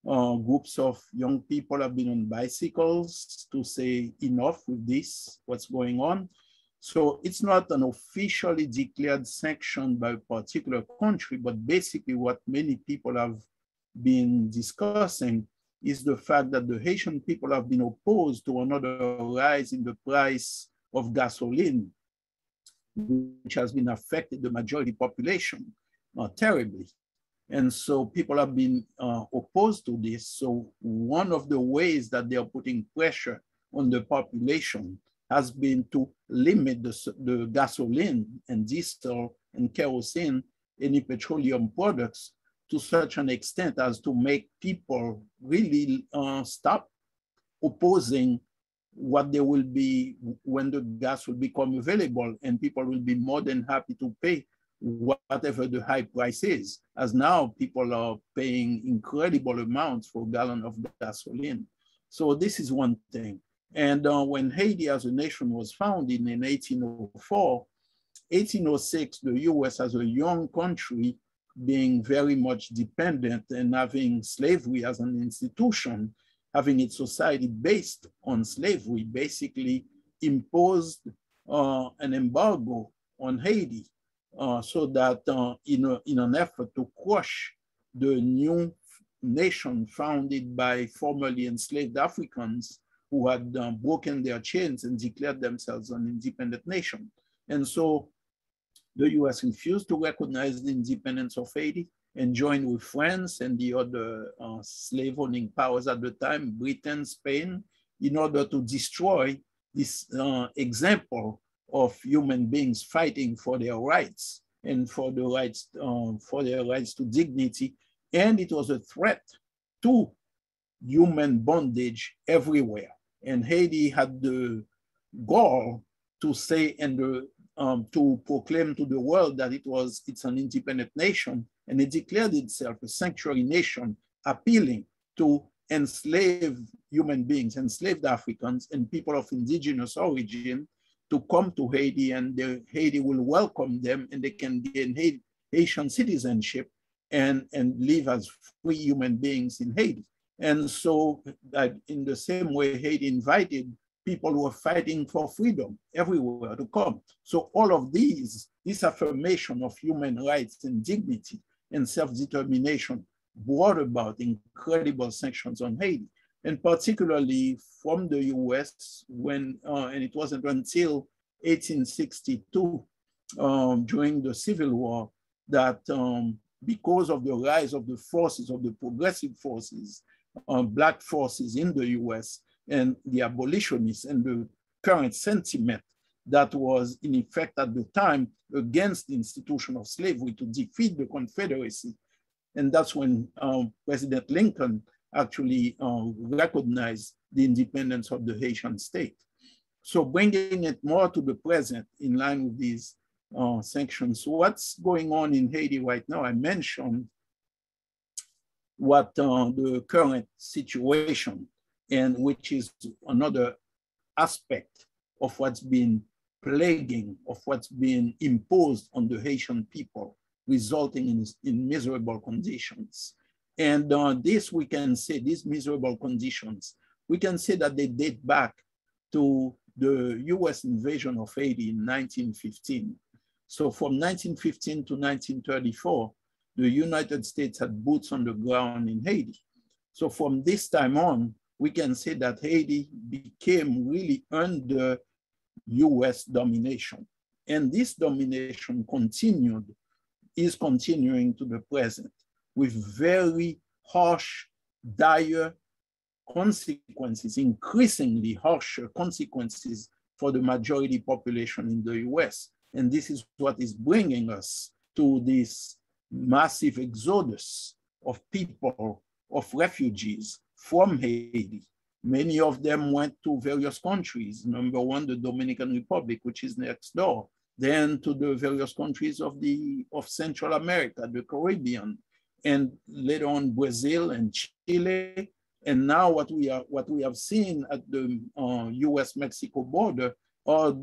Groups of young people have been on bicycles to say enough with this, what's going on. So it's not an officially declared sanction by a particular country, but basically what many people have been discussing is the fact that the Haitian people have been opposed to another rise in the price of gasoline, which has been affected the majority population terribly. And so people have been opposed to this. So one of the ways that they are putting pressure on the population has been to limit the gasoline and diesel and kerosene, any petroleum products, to such an extent as to make people really stop opposing what they will be when the gas will become available, and people will be more than happy to pay whatever the high price is, as now people are paying incredible amounts for a gallon of gasoline. So this is one thing. And when Haiti as a nation was founded in 1804, 1806, the US as a young country, being very much dependent and having slavery as an institution, having its society based on slavery, basically imposed an embargo on Haiti so that in an effort to crush the new nation founded by formerly enslaved Africans who had broken their chains and declared themselves an independent nation. And so the US refused to recognize the independence of Haiti and joined with France and the other slave-owning powers at the time, Britain, Spain, in order to destroy this example of human beings fighting for their rights and for their rights to dignity. And it was a threat to human bondage everywhere. And Haiti had the gall to say and to proclaim to the world that it's an independent nation, and it declared itself a sanctuary nation, appealing to enslaved human beings, enslaved Africans and people of indigenous origin to come to Haiti, and Haiti will welcome them, and they can gain Haitian citizenship and live as free human beings in Haiti. And so in the same way, Haiti invited people who are fighting for freedom everywhere to come. So all of this affirmation of human rights and dignity and self-determination brought about incredible sanctions on Haiti, and particularly from the US when, and it wasn't until 1862, during the Civil War, that because of the rise of the forces, of the progressive forces, Black forces in the US, and the abolitionists and the current sentiment that was in effect at the time against the institution of slavery to defeat the Confederacy. And that's when President Lincoln actually recognized the independence of the Haitian state. So bringing it more to the present in line with these sanctions, what's going on in Haiti right now? I mentioned what the current situation, and which is another aspect of what's been plaguing, of what's been imposed on the Haitian people, resulting in miserable conditions. And this, we can say, these miserable conditions, we can say that they date back to the US invasion of Haiti in 1915. So from 1915 to 1934, the United States had boots on the ground in Haiti. So from this time on, we can say that Haiti became really under US domination. And this domination is continuing to the present with very harsh, dire consequences, increasingly harsher consequences for the majority population in the US. And this is what is bringing us to this massive exodus of people, of refugees from Haiti. Many of them went to various countries. Number one, the Dominican Republic, which is next door. Then to the various countries of Central America, the Caribbean, and later on Brazil and Chile. And now what we have seen at the US-Mexico border are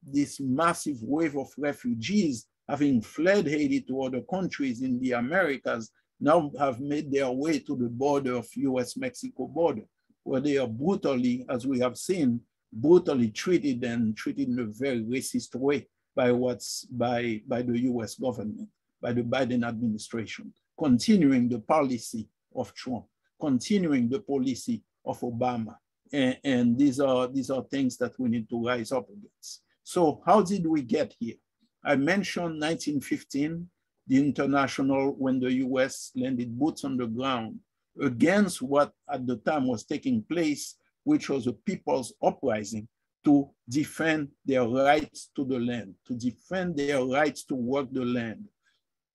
this massive wave of refugees having fled Haiti to other countries in the Americas, now have made their way to the border of US-Mexico border, where they are brutally, as we have seen, brutally treated and treated in a very racist way by the US government, by the Biden administration, continuing the policy of Trump, continuing the policy of Obama. And these are things that we need to rise up against. So how did we get here? I mentioned 1915, the international, when the US landed boots on the ground against what at the time was taking place, which was a people's uprising to defend their rights to the land, to defend their rights to work the land,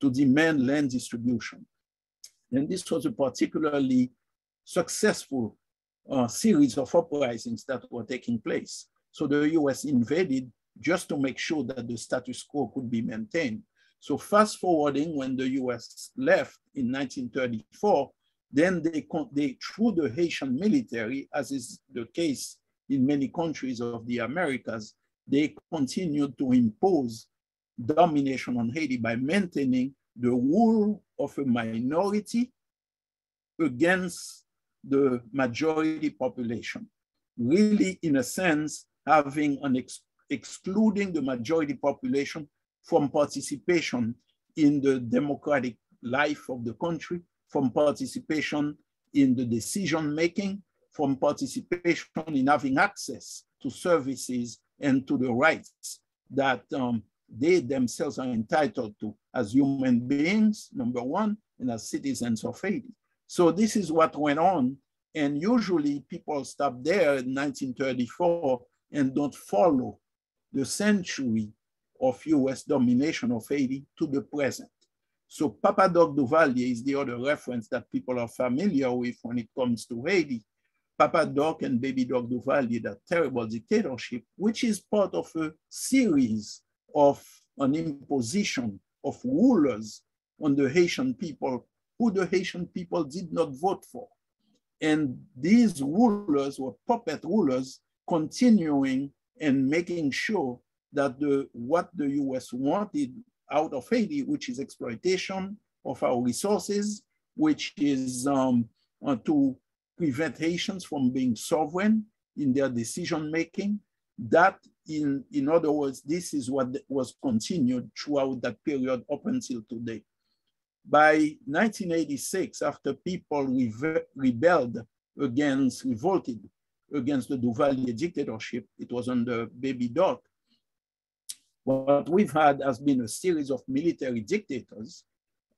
to demand land distribution. And this was a particularly successful series of uprisings that were taking place. So the US invaded just to make sure that the status quo could be maintained. So fast forwarding, when the US left in 1934, then they through the Haitian military, as is the case in many countries of the Americas, they continued to impose domination on Haiti by maintaining the rule of a minority against the majority population. Really, in a sense, having excluding the majority population from participation in the democratic life of the country, from participation in the decision-making, from participation in having access to services and to the rights that they themselves are entitled to as human beings, number one, and as citizens of Haiti. So this is what went on. And usually people stop there in 1934 and don't follow the century of US domination of Haiti to the present. So Papa Doc Duvalier is the other reference that people are familiar with when it comes to Haiti. Papa Doc and Baby Doc Duvalier, that terrible dictatorship, which is part of a series of an imposition of rulers on the Haitian people who the Haitian people did not vote for. And these rulers were puppet rulers continuing and making sure that what the US wanted out of Haiti, which is exploitation of our resources, which is to prevent Haitians from being sovereign in their decision-making, that in other words, this is what was continued throughout that period up until today. By 1986, after people revolted against the Duvalier dictatorship, it was under Baby Doc. What we've had has been a series of military dictators,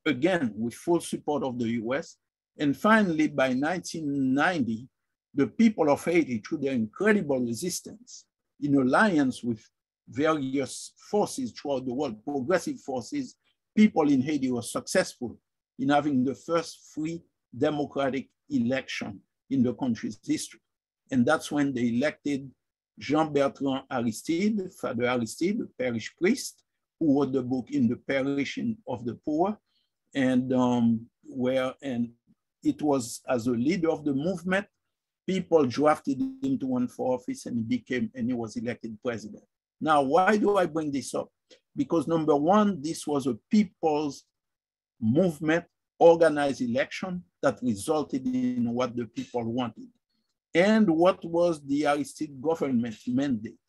again, with full support of the US. And finally, by 1990, the people of Haiti, through their incredible resistance, in alliance with various forces throughout the world, progressive forces, people in Haiti were successful in having the first free democratic election in the country's history. And that's when they elected Jean-Bertrand Aristide, Father Aristide, the parish priest, who wrote the book In the Parish of the Poor, and it was as a leader of the movement, people drafted him to run for office, and he was elected president. Now, why do I bring this up? Because number one, this was a people's movement, organized election that resulted in what the people wanted. And what was the Aristide government mandate?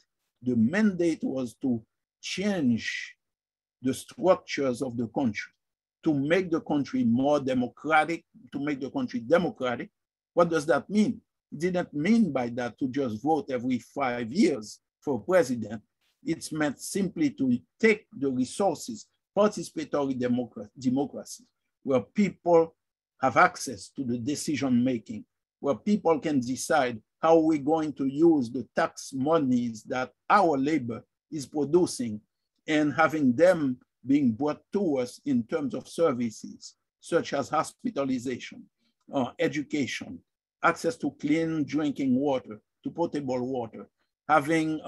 The mandate was to change the structures of the country, to make the country more democratic, to make the country democratic. What does that mean? It didn't mean by that to just vote every 5 years for president. It's meant simply to take the resources, participatory democracy, where people have access to the decision-making, where people can decide how we're going to use the tax monies that our labor is producing and having them being brought to us in terms of services, such as hospitalization, education, access to clean drinking water, to potable water, having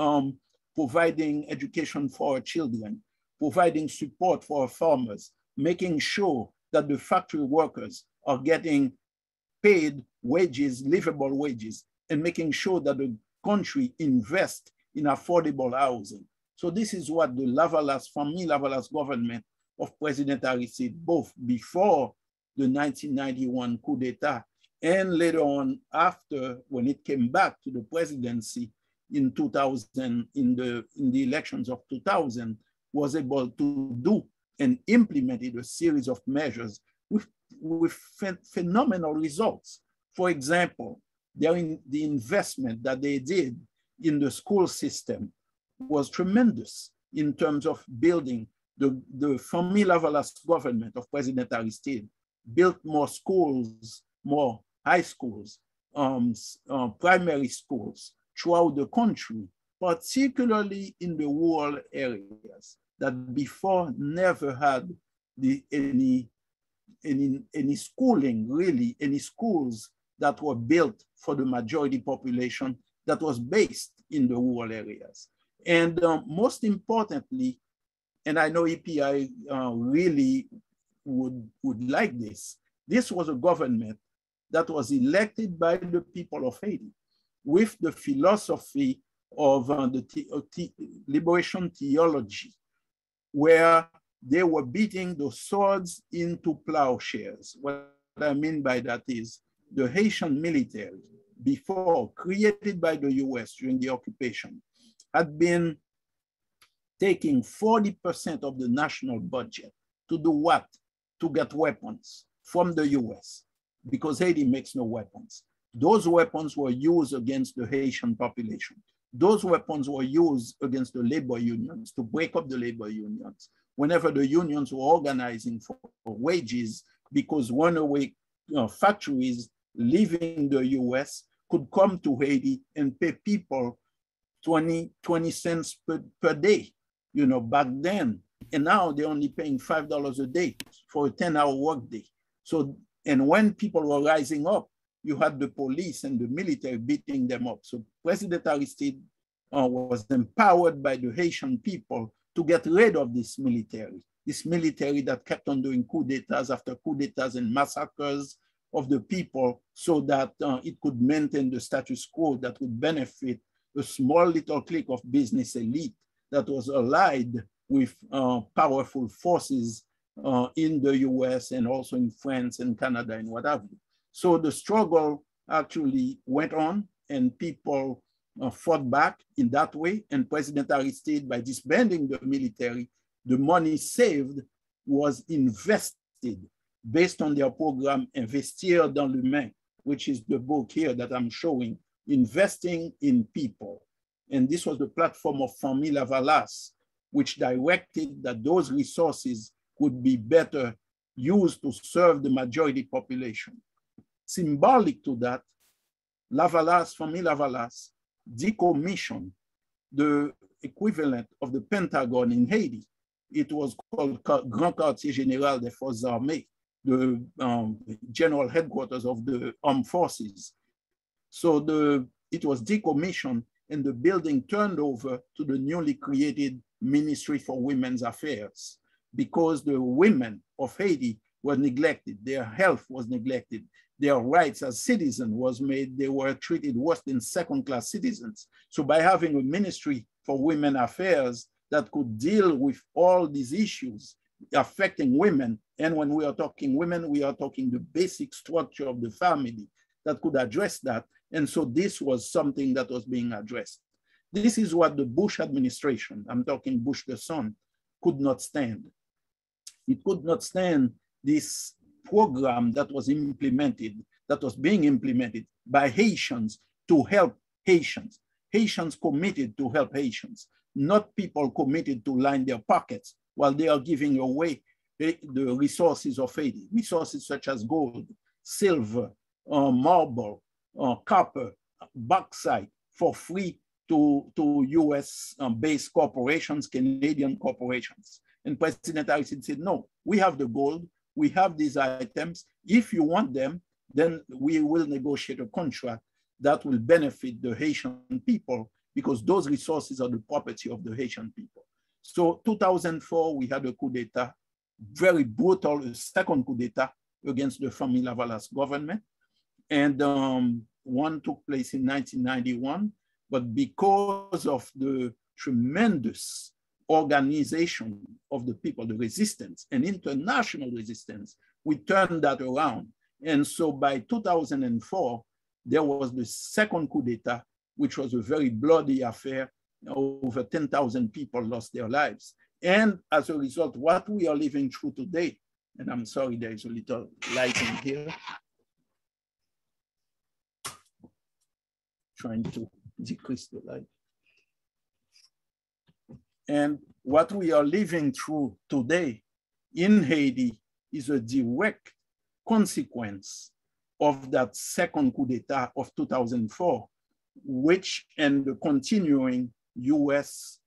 providing education for our children, providing support for our farmers, making sure that the factory workers are getting paid wages, livable wages, and making sure that the country invests in affordable housing. So this is what the Famille Lavalas government of President Aristide, both before the 1991 coup d'etat and later on after, when it came back to the presidency in 2000, in the elections of 2000, was able to do and implemented a series of measures with phenomenal results. For example, the investment that they did in the school system was tremendous in terms of building. The Famille Lavalas government of President Aristide built more schools, more high schools, primary schools throughout the country, particularly in the rural areas that before never had any schooling, really, any schools that were built for the majority population that was based in the rural areas. And most importantly, and I know EPI really would like this, this was a government that was elected by the people of Haiti with the philosophy of the liberation theology, where they were beating the swords into plowshares. What I mean by that is the Haitian military, before created by the US during the occupation, had been taking 40% of the national budget to do what? To get weapons from the US, because Haiti makes no weapons. Those weapons were used against the Haitian population. Those weapons were used against the labor unions, to break up the labor unions whenever the unions were organizing for wages, because runaway factories leaving the US could come to Haiti and pay people 20 cents per day, back then. And now they're only paying $5 a day for a 10-hour workday. So, and when people were rising up, you had the police and the military beating them up. So President Aristide was empowered by the Haitian people to get rid of this military that kept on doing coup d'etats after coup d'etats and massacres of the people, so that it could maintain the status quo that would benefit a small little clique of business elite that was allied with powerful forces in the US and also in France and Canada and what have you. So the struggle actually went on, and people fought back in that way. And President Aristide, by disbanding the military, the money saved was invested based on their program Investir dans l'humain, which is the book here that I'm showing, investing in people. And this was the platform of Famille Lavalas, which directed that those resources could be better used to serve the majority population. Symbolic to that, Famille Lavalas decommissioned the equivalent of the Pentagon in Haiti. It was called Grand Quartier Général des Forces Armées, the general headquarters of the armed forces. So it was decommissioned and the building turned over to the newly created Ministry for Women's Affairs because the women of Haiti were neglected. Their health was neglected. Their rights as citizens was made, they were treated worse than second-class citizens. So by having a Ministry for Women Affairs that could deal with all these issues affecting women, and when we are talking women, we are talking the basic structure of the family that could address that. And so this was something that was being addressed. This is what the Bush administration, I'm talking Bush the son, could not stand. It could not stand this program that was implemented, that was being implemented by Haitians to help Haitians. Haitians committed to help Haitians, not people committed to line their pockets while they are giving away the resources of Haiti, resources such as gold, silver, marble, copper, bauxite for free to US-based corporations, Canadian corporations. And President Harrison said, no, we have the gold, we have these items. If you want them, then we will negotiate a contract that will benefit the Haitian people because those resources are the property of the Haitian people. So 2004, we had a coup d'etat, very brutal, second coup d'etat against the Famille Lavalas government. And one took place in 1991, but because of the tremendous organization of the people, the resistance and international resistance, we turned that around. And so by 2004, there was the second coup d'etat, which was a very bloody affair. Over 10,000 people lost their lives. And as a result, what we are living through today, and I'm sorry, there is a little lighting here. Trying to decrease the light. And what we are living through today in Haiti is a direct consequence of that second coup d'etat of 2004, which and the continuing US,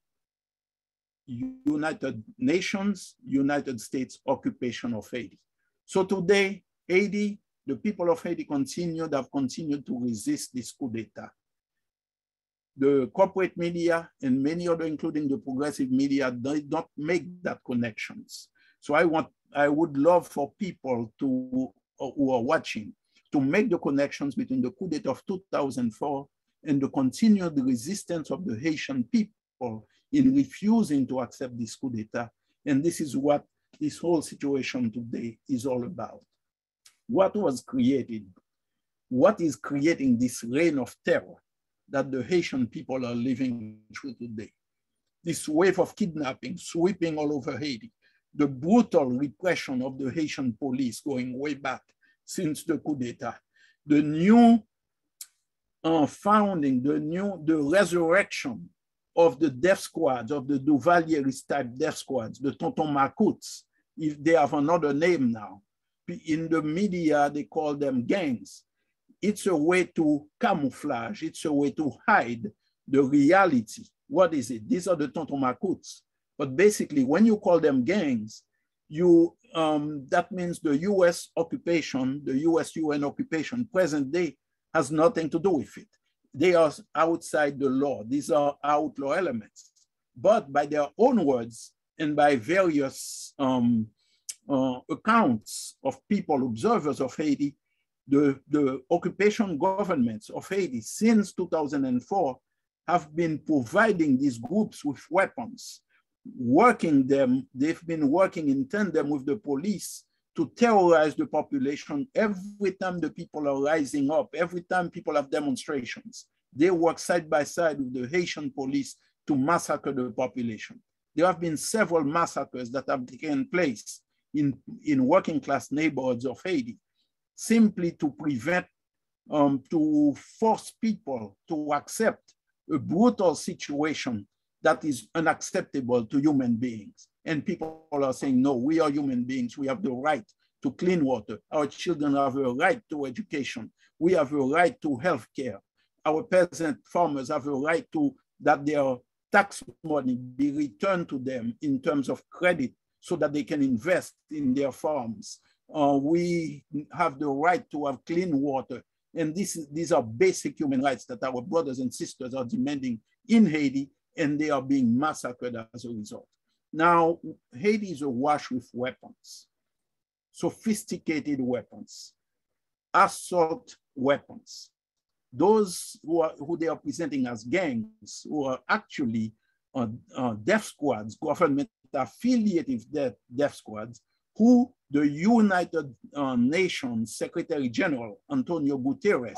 United Nations, United States occupation of Haiti. So today, Haiti, the people of Haiti have continued to resist this coup d'etat. The corporate media and many other, including the progressive media, did not make that connections. So I would love for people who are watching to make the connections between the coup d'etat of 2004 and the continued resistance of the Haitian people in refusing to accept this coup d'etat. And this is what this whole situation today is all about. What was created? What is creating this reign of terror that the Haitian people are living through today? This wave of kidnapping sweeping all over Haiti, the brutal repression of the Haitian police going way back since the coup d'etat, the new founding, the resurrection of the death squads, of the Duvalier type death squads, the Tonton Makouts, if they have another name now. In the media, they call them gangs. It's a way to camouflage. It's a way to hide the reality. What is it? These are the Tonton Makouts. But basically, when you call them gangs, that means the US occupation, the US-UN occupation, present day, has nothing to do with it. They are outside the law. These are outlaw elements. But by their own words and by various accounts of people, observers of Haiti, the occupation governments of Haiti since 2004 have been providing these groups with weapons, working them. They've been working in tandem with the police to terrorize the population every time the people are rising up, every time people have demonstrations. They work side by side with the Haitian police to massacre the population. There have been several massacres that have taken place in working class neighborhoods of Haiti, simply to prevent, to force people to accept a brutal situation that is unacceptable to human beings. And people are saying, no, we are human beings. We have the right to clean water. Our children have a right to education. We have a right to health care. Our peasant farmers have a right to that their tax money be returned to them in terms of credit so that they can invest in their farms. We have the right to have clean water. And these are basic human rights that our brothers and sisters are demanding in Haiti, and they are being massacred as a result. Now, Haiti is awash with weapons, sophisticated weapons, assault weapons. Those who they are presenting as gangs, who are actually death squads, government affiliated death squads, who the United Nations Secretary General, Antonio Guterres,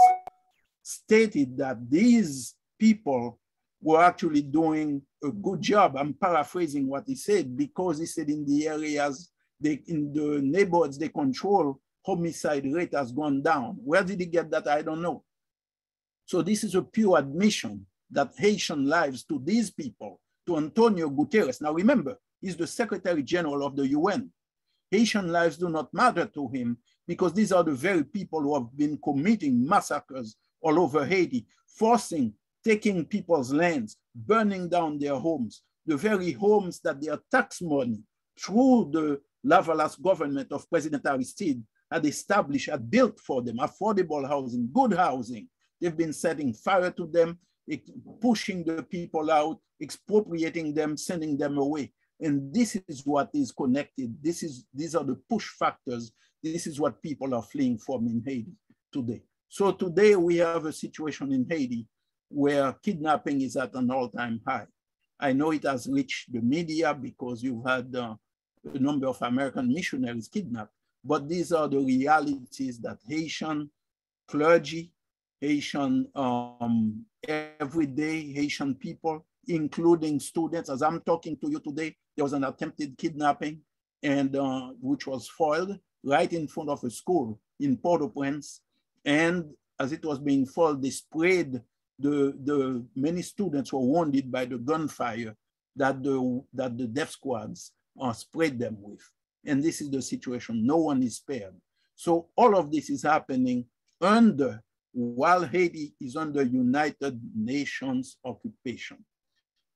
stated that these people were actually doing a good job. I'm paraphrasing what he said, because he said in the areas, in the neighborhoods they control, homicide rate has gone down. Where did he get that? I don't know. So this is a pure admission that Haitian lives to these people, to Antonio Guterres. Now remember, he's the Secretary General of the UN. Haitian lives do not matter to him because these are the very people who have been committing massacres all over Haiti, taking people's lands, burning down their homes, the very homes that their tax money through the Lavalas government of President Aristide had established, had built for them, affordable housing, good housing. They've been setting fire to them, pushing the people out, expropriating them, sending them away. And this is what is connected. These are the push factors. This is what people are fleeing from in Haiti today. So today we have a situation in Haiti where kidnapping is at an all-time high. I know it has reached the media because you've had a number of American missionaries kidnapped, but these are the realities that Haitian clergy, Haitian everyday Haitian people, including students. As I'm talking to you today, there was an attempted kidnapping, and which was foiled right in front of a school in Port-au-Prince. And as it was being foiled, they sprayed the many students were wounded by the gunfire that the death squads sprayed them with. And this is the situation. No one is spared. So all of this is happening while Haiti is under United Nations occupation.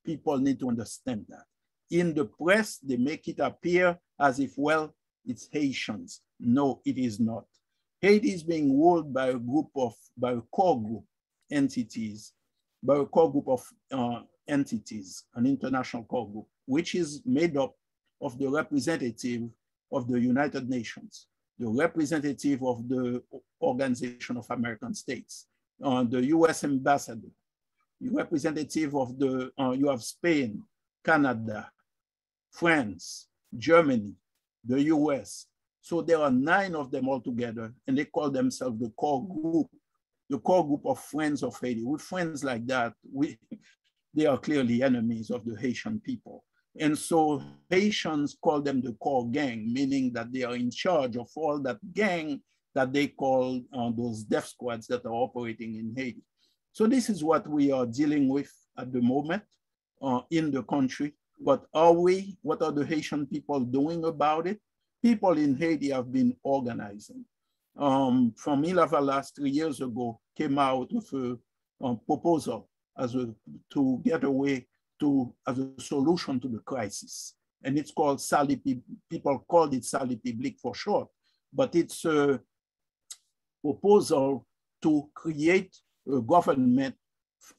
People need to understand that. In the press, they make it appear as if, well, it's Haitians. No, it is not. Haiti is being ruled by a core group entities, by a core group of entities, an international core group, which is made up of the representative of the United Nations, the representative of the Organization of American States, the US ambassador, the representative of you have Spain, Canada, France, Germany, the US. So there are 9 of them all together, and they call themselves the core group of friends of Haiti. With friends like that, they are clearly enemies of the Haitian people. And so Haitians call them the core gang, meaning that they are in charge of all that gang that they call those death squads that are operating in Haiti. So this is what we are dealing with at the moment in the country. But what are the Haitian people doing about it? People in Haiti have been organizing. From Lavalas 3 years ago came out with a proposal to get away as a solution to the crisis. And it's called Sali, people called it Sali Public for short, but it's a proposal to create a government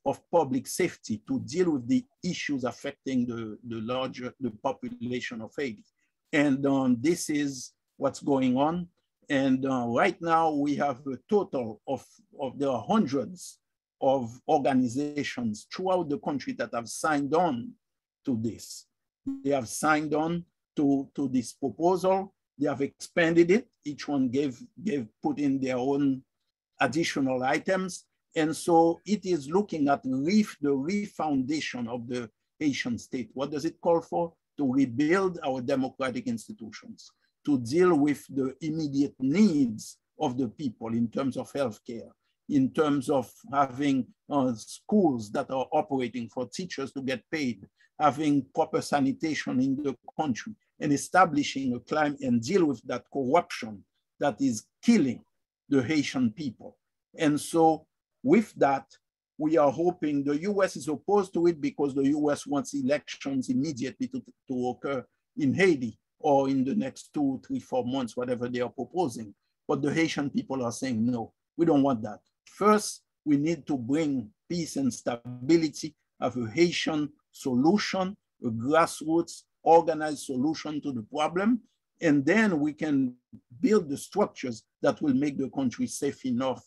of public safety to deal with the issues affecting the population of Haiti. And this is what's going on. And right now we have a total of there are hundreds of organizations throughout the country that have signed on to this. They have signed on to this proposal. They have expanded it. Each one put in their own additional items. And so it is looking at the refoundation of the Haitian state. What does it call for? To rebuild our democratic institutions, to deal with the immediate needs of the people in terms of healthcare, in terms of having schools that are operating for teachers to get paid, having proper sanitation in the country, and establishing a climate and deal with that corruption that is killing the Haitian people. And so with that, we are hoping the US is opposed to it because the US wants elections immediately to occur in Haiti or in the next 2, 3, 4 months, whatever they are proposing. But the Haitian people are saying, no, we don't want that. First, we need to bring peace and stability, have a Haitian solution, a grassroots organized solution to the problem, and then we can build the structures that will make the country safe enough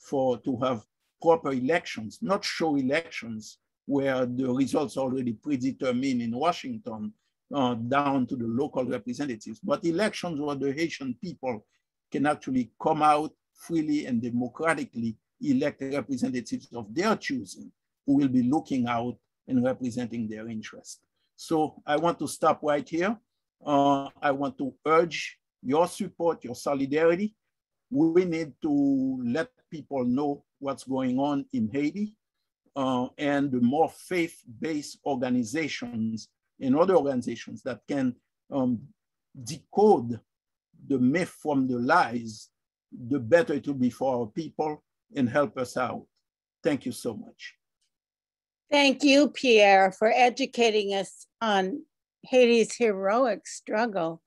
to have proper elections, not show elections where the results are already predetermined in Washington down to the local representatives, but elections where the Haitian people can actually come out freely and democratically elect representatives of their choosing who will be looking out and representing their interests. So I want to stop right here. I want to urge your support, your solidarity. We need to let people know what's going on in Haiti, and the more faith-based organizations and other organizations that can decode the myth from the lies, the better it will be for our people and help us out. Thank you so much.
Thank you, Pierre, for educating us on Haiti's heroic struggle.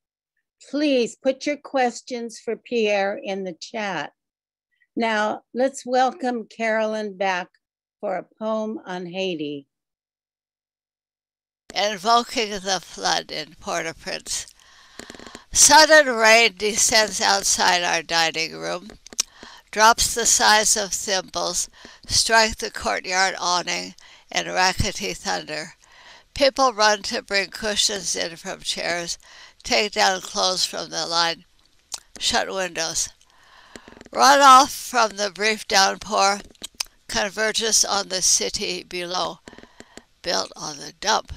Please put your questions for Pierre in the chat. Now, let's welcome Carolyn back for a poem on Haiti.
Invoking the flood in Port-au-Prince. Sudden rain descends outside our dining room. Drops the size of thimbles strike the courtyard awning in rackety thunder. People run to bring cushions in from chairs, take down clothes from the line, shut windows. Runoff from the brief downpour converges on the city below, built on the dump.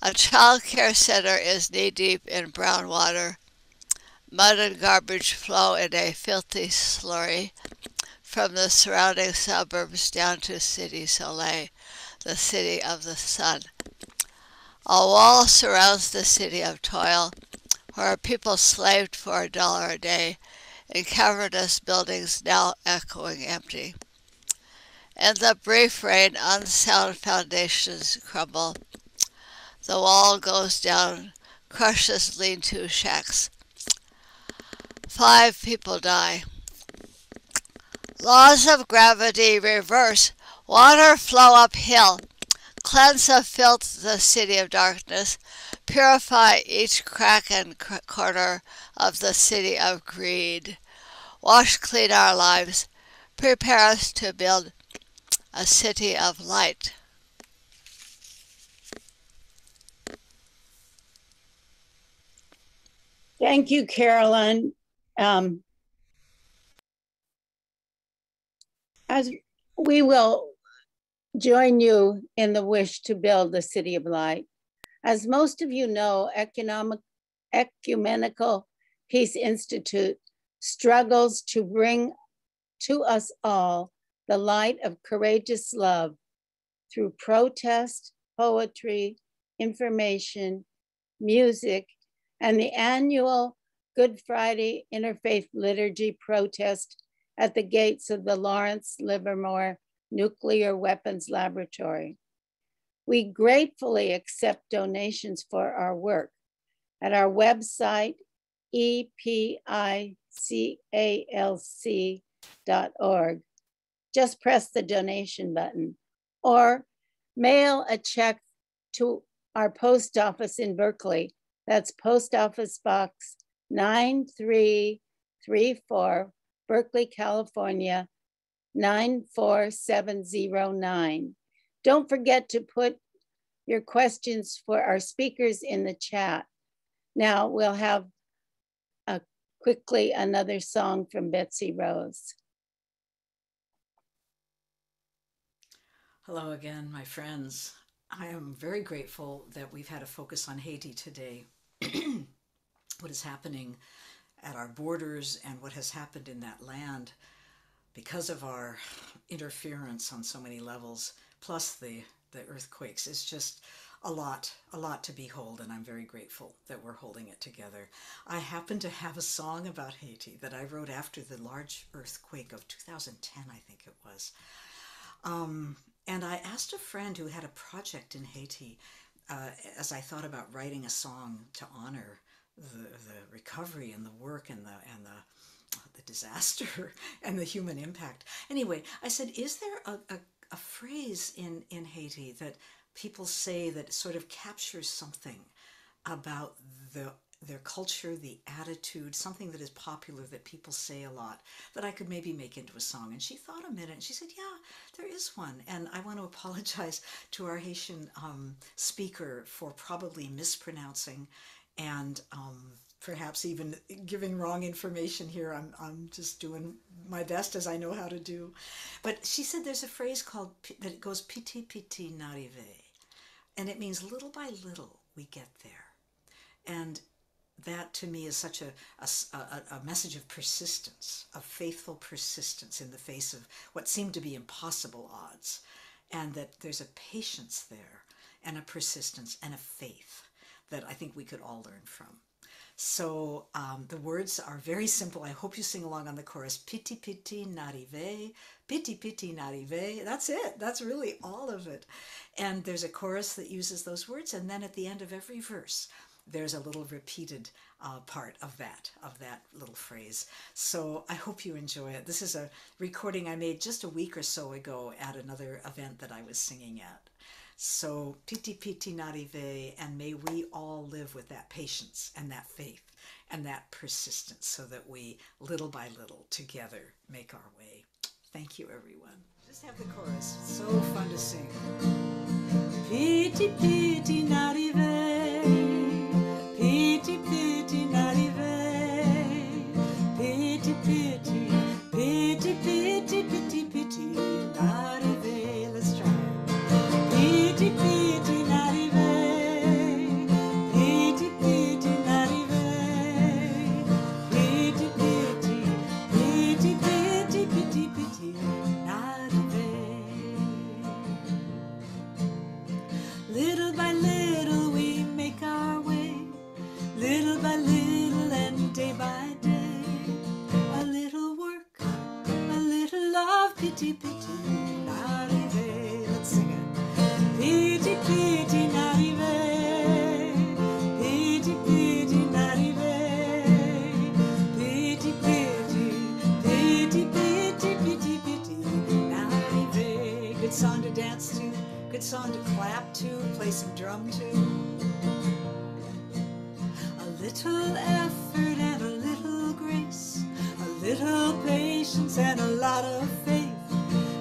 A child care center is knee-deep in brown water. Mud and garbage flow in a filthy slurry from the surrounding suburbs down to Cité Soleil, the city of the sun. A wall surrounds the city of toil, where people slaved for $1 a day in cavernous buildings now echoing empty. In the brief rain, unsound foundations crumble. The wall goes down, crushes lean-to shacks. 5 people die. Laws of gravity reverse. Water flow uphill. Cleanse of filth the city of darkness. Purify each crack and corner of the city of greed. Wash clean our lives. Prepare us to build a city of light.
Thank you, Carolyn. As we will join you in the wish to build the City of Light. As most of you know, Ecumenical Peace Institute struggles to bring to us all the light of courageous love through protest, poetry, information, music, and the annual Good Friday Interfaith Liturgy protest at the gates of the Lawrence Livermore Nuclear Weapons Laboratory. We gratefully accept donations for our work at our website, epicalc.org. Just press the donation button or mail a check to our post office in Berkeley. That's Post Office Box 9334, Berkeley, California, 94709. Don't forget to put your questions for our speakers in the chat. Now we'll have quickly another song from Betsy Rose.
Hello again, my friends. I am very grateful that we've had a focus on Haiti today. What is happening at our borders and what has happened in that land because of our interference on so many levels, plus the earthquakes. It's just a lot to behold, and I'm very grateful that we're holding it together. I happen to have a song about Haiti that I wrote after the large earthquake of 2010, I think it was. And I asked a friend who had a project in Haiti, as I thought about writing a song to honor the recovery and the work and the disaster and the human impact. Anyway, I said, is there a phrase in Haiti that people say that sort of captures something about their culture, the attitude, something that is popular that people say a lot that I could maybe make into a song? And she thought a minute and she said, yeah, there is one. And I want to apologize to our Haitian speaker for probably mispronouncing and perhaps even giving wrong information here. I'm just doing my best as I know how to do. But she said there's a phrase called, that it goes piti piti n'arrive. And it means little by little we get there. And that to me is such a message of persistence, of faithful persistence in the face of what seemed to be impossible odds. And that there's a patience there and a persistence and a faith that I think we could all learn from. So the words are very simple. I hope you sing along on the chorus. Piti piti n'arrive, piti piti n'arrive. That's it. That's really all of it. And there's a chorus that uses those words. And then at the end of every verse, there's a little repeated part of that little phrase. So I hope you enjoy it. This is a recording I made just a week or so ago at another event that I was singing at. So piti piti n'arrive, and may we all live with that patience and that faith and that persistence so that we, little by little, together make our way. Thank you, everyone. Just have the chorus. So fun to sing. Piti piti n'arrive, piti piti n'arrive, piti piti, piti piti, piti piti n'arrive. Let's try it. Piti piti n'arrive, piti piti n'arrive, piti piti, piti piti, piti piti n'arrive. Little by little we make our way, little by little and day by day. A little work, a little love, piti piti n'arrive. Let's sing it. Piti piti n'arrive, piti piti n'arrive, piti piti, piti piti, piti piti n'arrive. Good song to dance to, good song to clap to, play some drum to. A little effort and a little grace, a little patience and a lot of faith.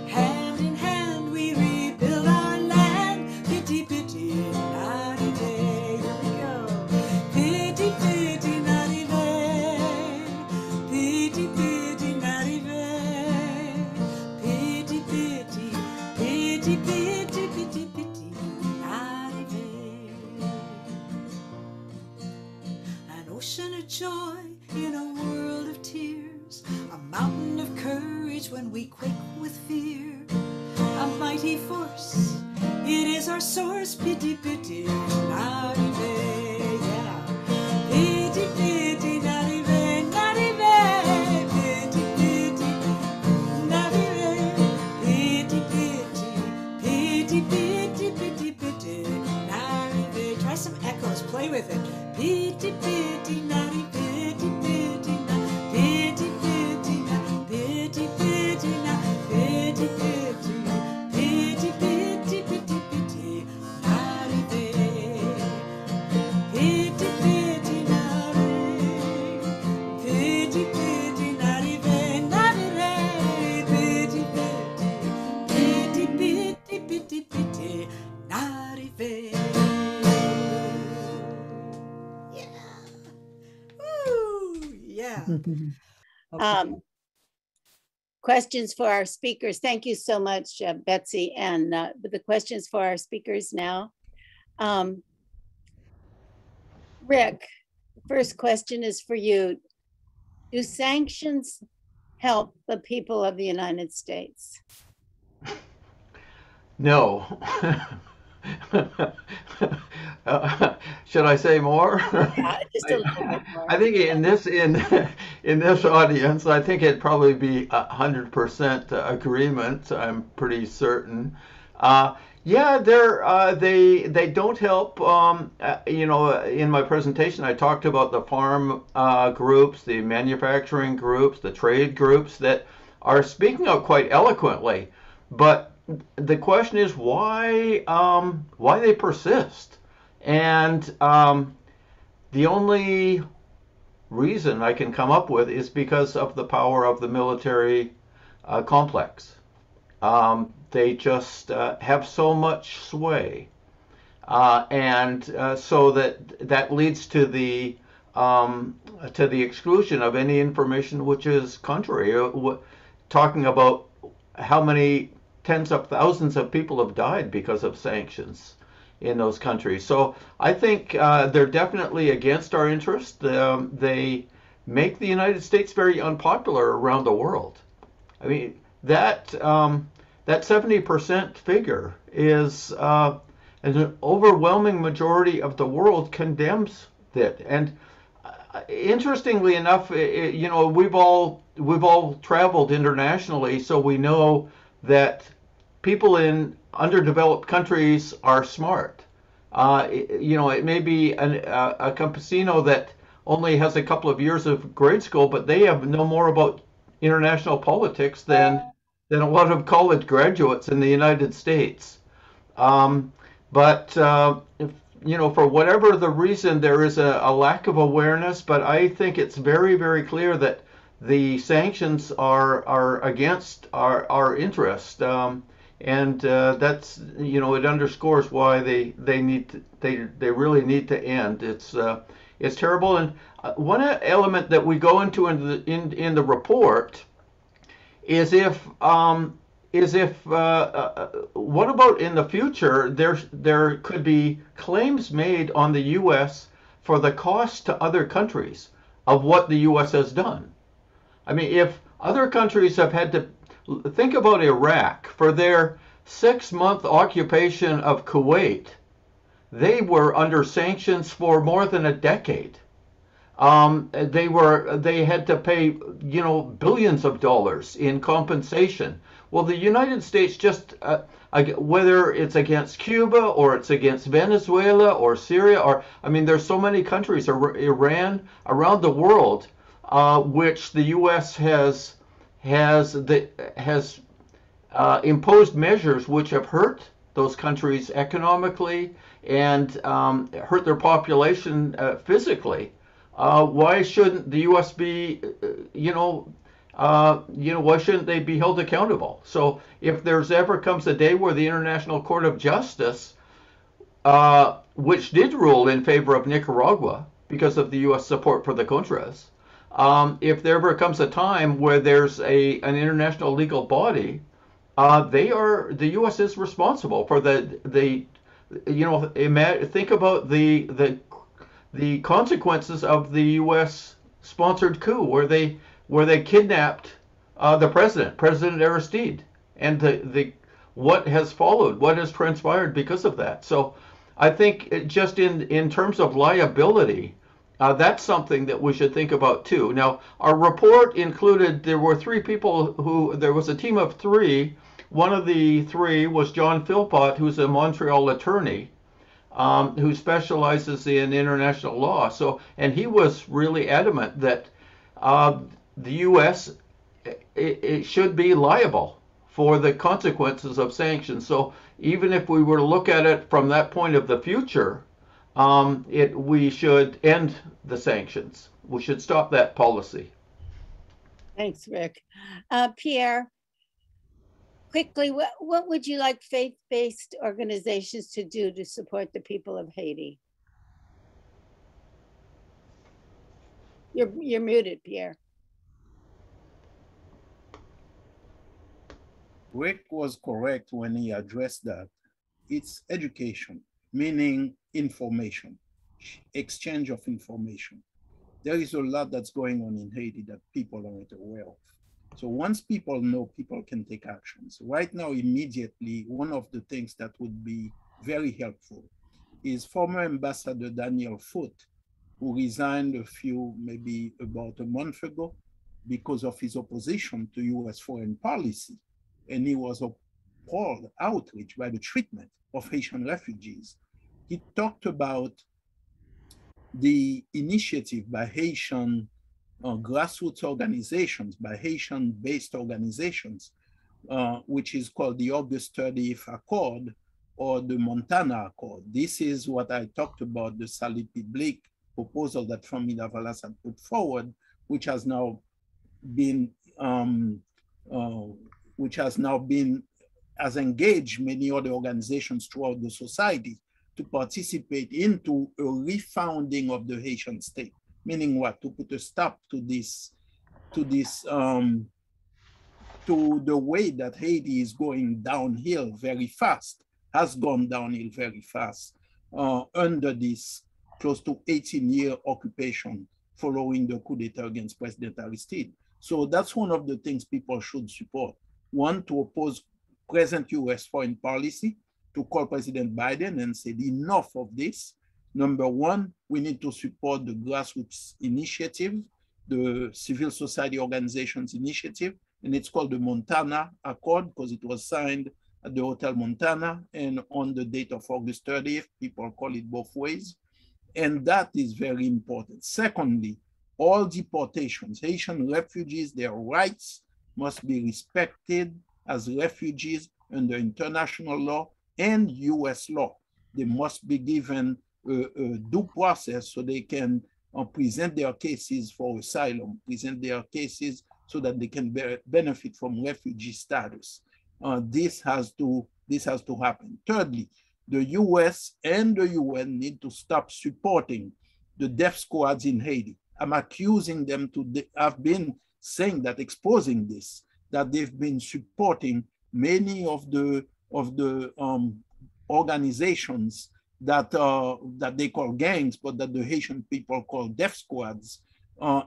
Hand in hand we rebuild our land. Piti piti n'arrive. Here we go. Piti piti n'arrive, piti piti n'arrive, piti piti, piti piti, piti piti n'arrive. An ocean of joy in a world of tears, a mountain of courage when we quake with fear. A mighty force, it is our source. Piti piti n'arrive, yeah. Piti piti n'arrive, n'arrive, piti piti n'arrive, piti piti, piti piti, piti piti n'arrive. Try some echoes, play with it. Piti piti n'arrive, piti piti n'arrive, piti piti n'arrive, piti piti n'arrive, piti piti, piti piti, piti piti n'arrive. Piti piti n'arrive, piti piti n'arrive, n'arrive, piti piti, piti piti, piti piti n'arrive. Yeah. Woo! Yeah.
Okay.
Questions for our speakers. Thank you so much, Betsy. And the questions for our speakers now. Rick, first question is for you. Do sanctions help the people of the United States?
No. Should I say more?
Yeah, just a little bit more.
I think in this audience, I think it'd probably be 100% agreement. I'm pretty certain. Yeah, they don't help. In my presentation, I talked about the farm groups, the manufacturing groups, the trade groups that are speaking out quite eloquently, but the question is why they persist, and the only reason I can come up with is because of the power of the military complex. They just have so much sway, and so that leads to the exclusion of any information which is contrary. Talking about how many tens of thousands of people have died because of sanctions in those countries. So I think they're definitely against our interest. They make the United States very unpopular around the world. I mean, that 70% figure is an overwhelming majority of the world condemns it. And interestingly enough, we've all traveled internationally, so we know that people in underdeveloped countries are smart. It may be a campesino that only has a couple of years of grade school, but they have no more about international politics than a lot of college graduates in the United States. But for whatever the reason, there is a lack of awareness. But I think it's very, very clear that the sanctions are against our interest, and that's it underscores why they really need to end. It's terrible. And one element that we go into in the report is if what about in the future there could be claims made on the US for the cost to other countries of what the US has done. I mean, if other countries have had to think about Iraq for their 6-month occupation of Kuwait, they were under sanctions for more than a decade. They had to pay billions of dollars in compensation. Well, the United States just whether it's against Cuba or it's against Venezuela or Syria there's so many countries, Iran, around the world, which the U.S. has imposed measures which have hurt those countries economically and hurt their population physically. Why shouldn't the U.S. be, why shouldn't they be held accountable? So if there's ever comes a day where the International Court of Justice, which did rule in favor of Nicaragua because of the U.S. support for the Contras, if there ever comes a time where there's an international legal body, the U.S. is responsible for think about the consequences of the U.S. sponsored coup where they kidnapped the President Aristide, and what has followed, what has transpired because of that. So I think just in terms of liability, that's something that we should think about too. Now, our report included, there were 3 people there was a team of 3. One of the 3 was John Philpott, who's a Montreal attorney, who specializes in international law. And he was really adamant that the U.S. it should be liable for the consequences of sanctions. So even if we were to look at it from that point of the future, we should end the sanctions. We should stop that policy.
Thanks, Rick. Pierre, quickly, what would you like faith-based organizations to do to support the people of Haiti? You're muted, Pierre.
Rick was correct when he addressed that. It's education, meaning information, exchange of information. There is a lot that's going on in Haiti that people aren't aware of. So once people know, people can take actions. Right now, immediately, one of the things that would be very helpful, is former Ambassador Daniel Foote, who resigned maybe about a month ago because of his opposition to US foreign policy. And he was appalled, outraged by the treatment of Haitian refugees. He talked about the initiative by Haitian grassroots organizations, by Haitian-based organizations, which is called the August 30th Accord or the Montana Accord. This is what I talked about, the Salut Public proposal that Famila Valas had put forward, which has now been has engaged many other organizations throughout the society to participate into a refounding of the Haitian state. Meaning what? To put a stop to the way that Haiti is going downhill very fast, has gone downhill very fast under this close to 18-year occupation following the coup d'etat against President Aristide. So that's one of the things people should support. One, to oppose present US foreign policy, to call President Biden and say enough of this. Number one, we need to support the grassroots initiative, the civil society organizations initiative, and it's called the Montana Accord because it was signed at the Hotel Montana and on the date of August 30th. People call it both ways. And that is very important. Secondly, all deportations, Haitian refugees, their rights must be respected as refugees under international law and US law. They must be given a due process so they can present their cases for asylum, present their cases so that they can benefit from refugee status. This has to happen. Thirdly, the US and the UN need to stop supporting the death squads in Haiti. I'm accusing them to have been saying that, exposing this, that they've been supporting many of the organizations that they call gangs, but that the Haitian people call death squads,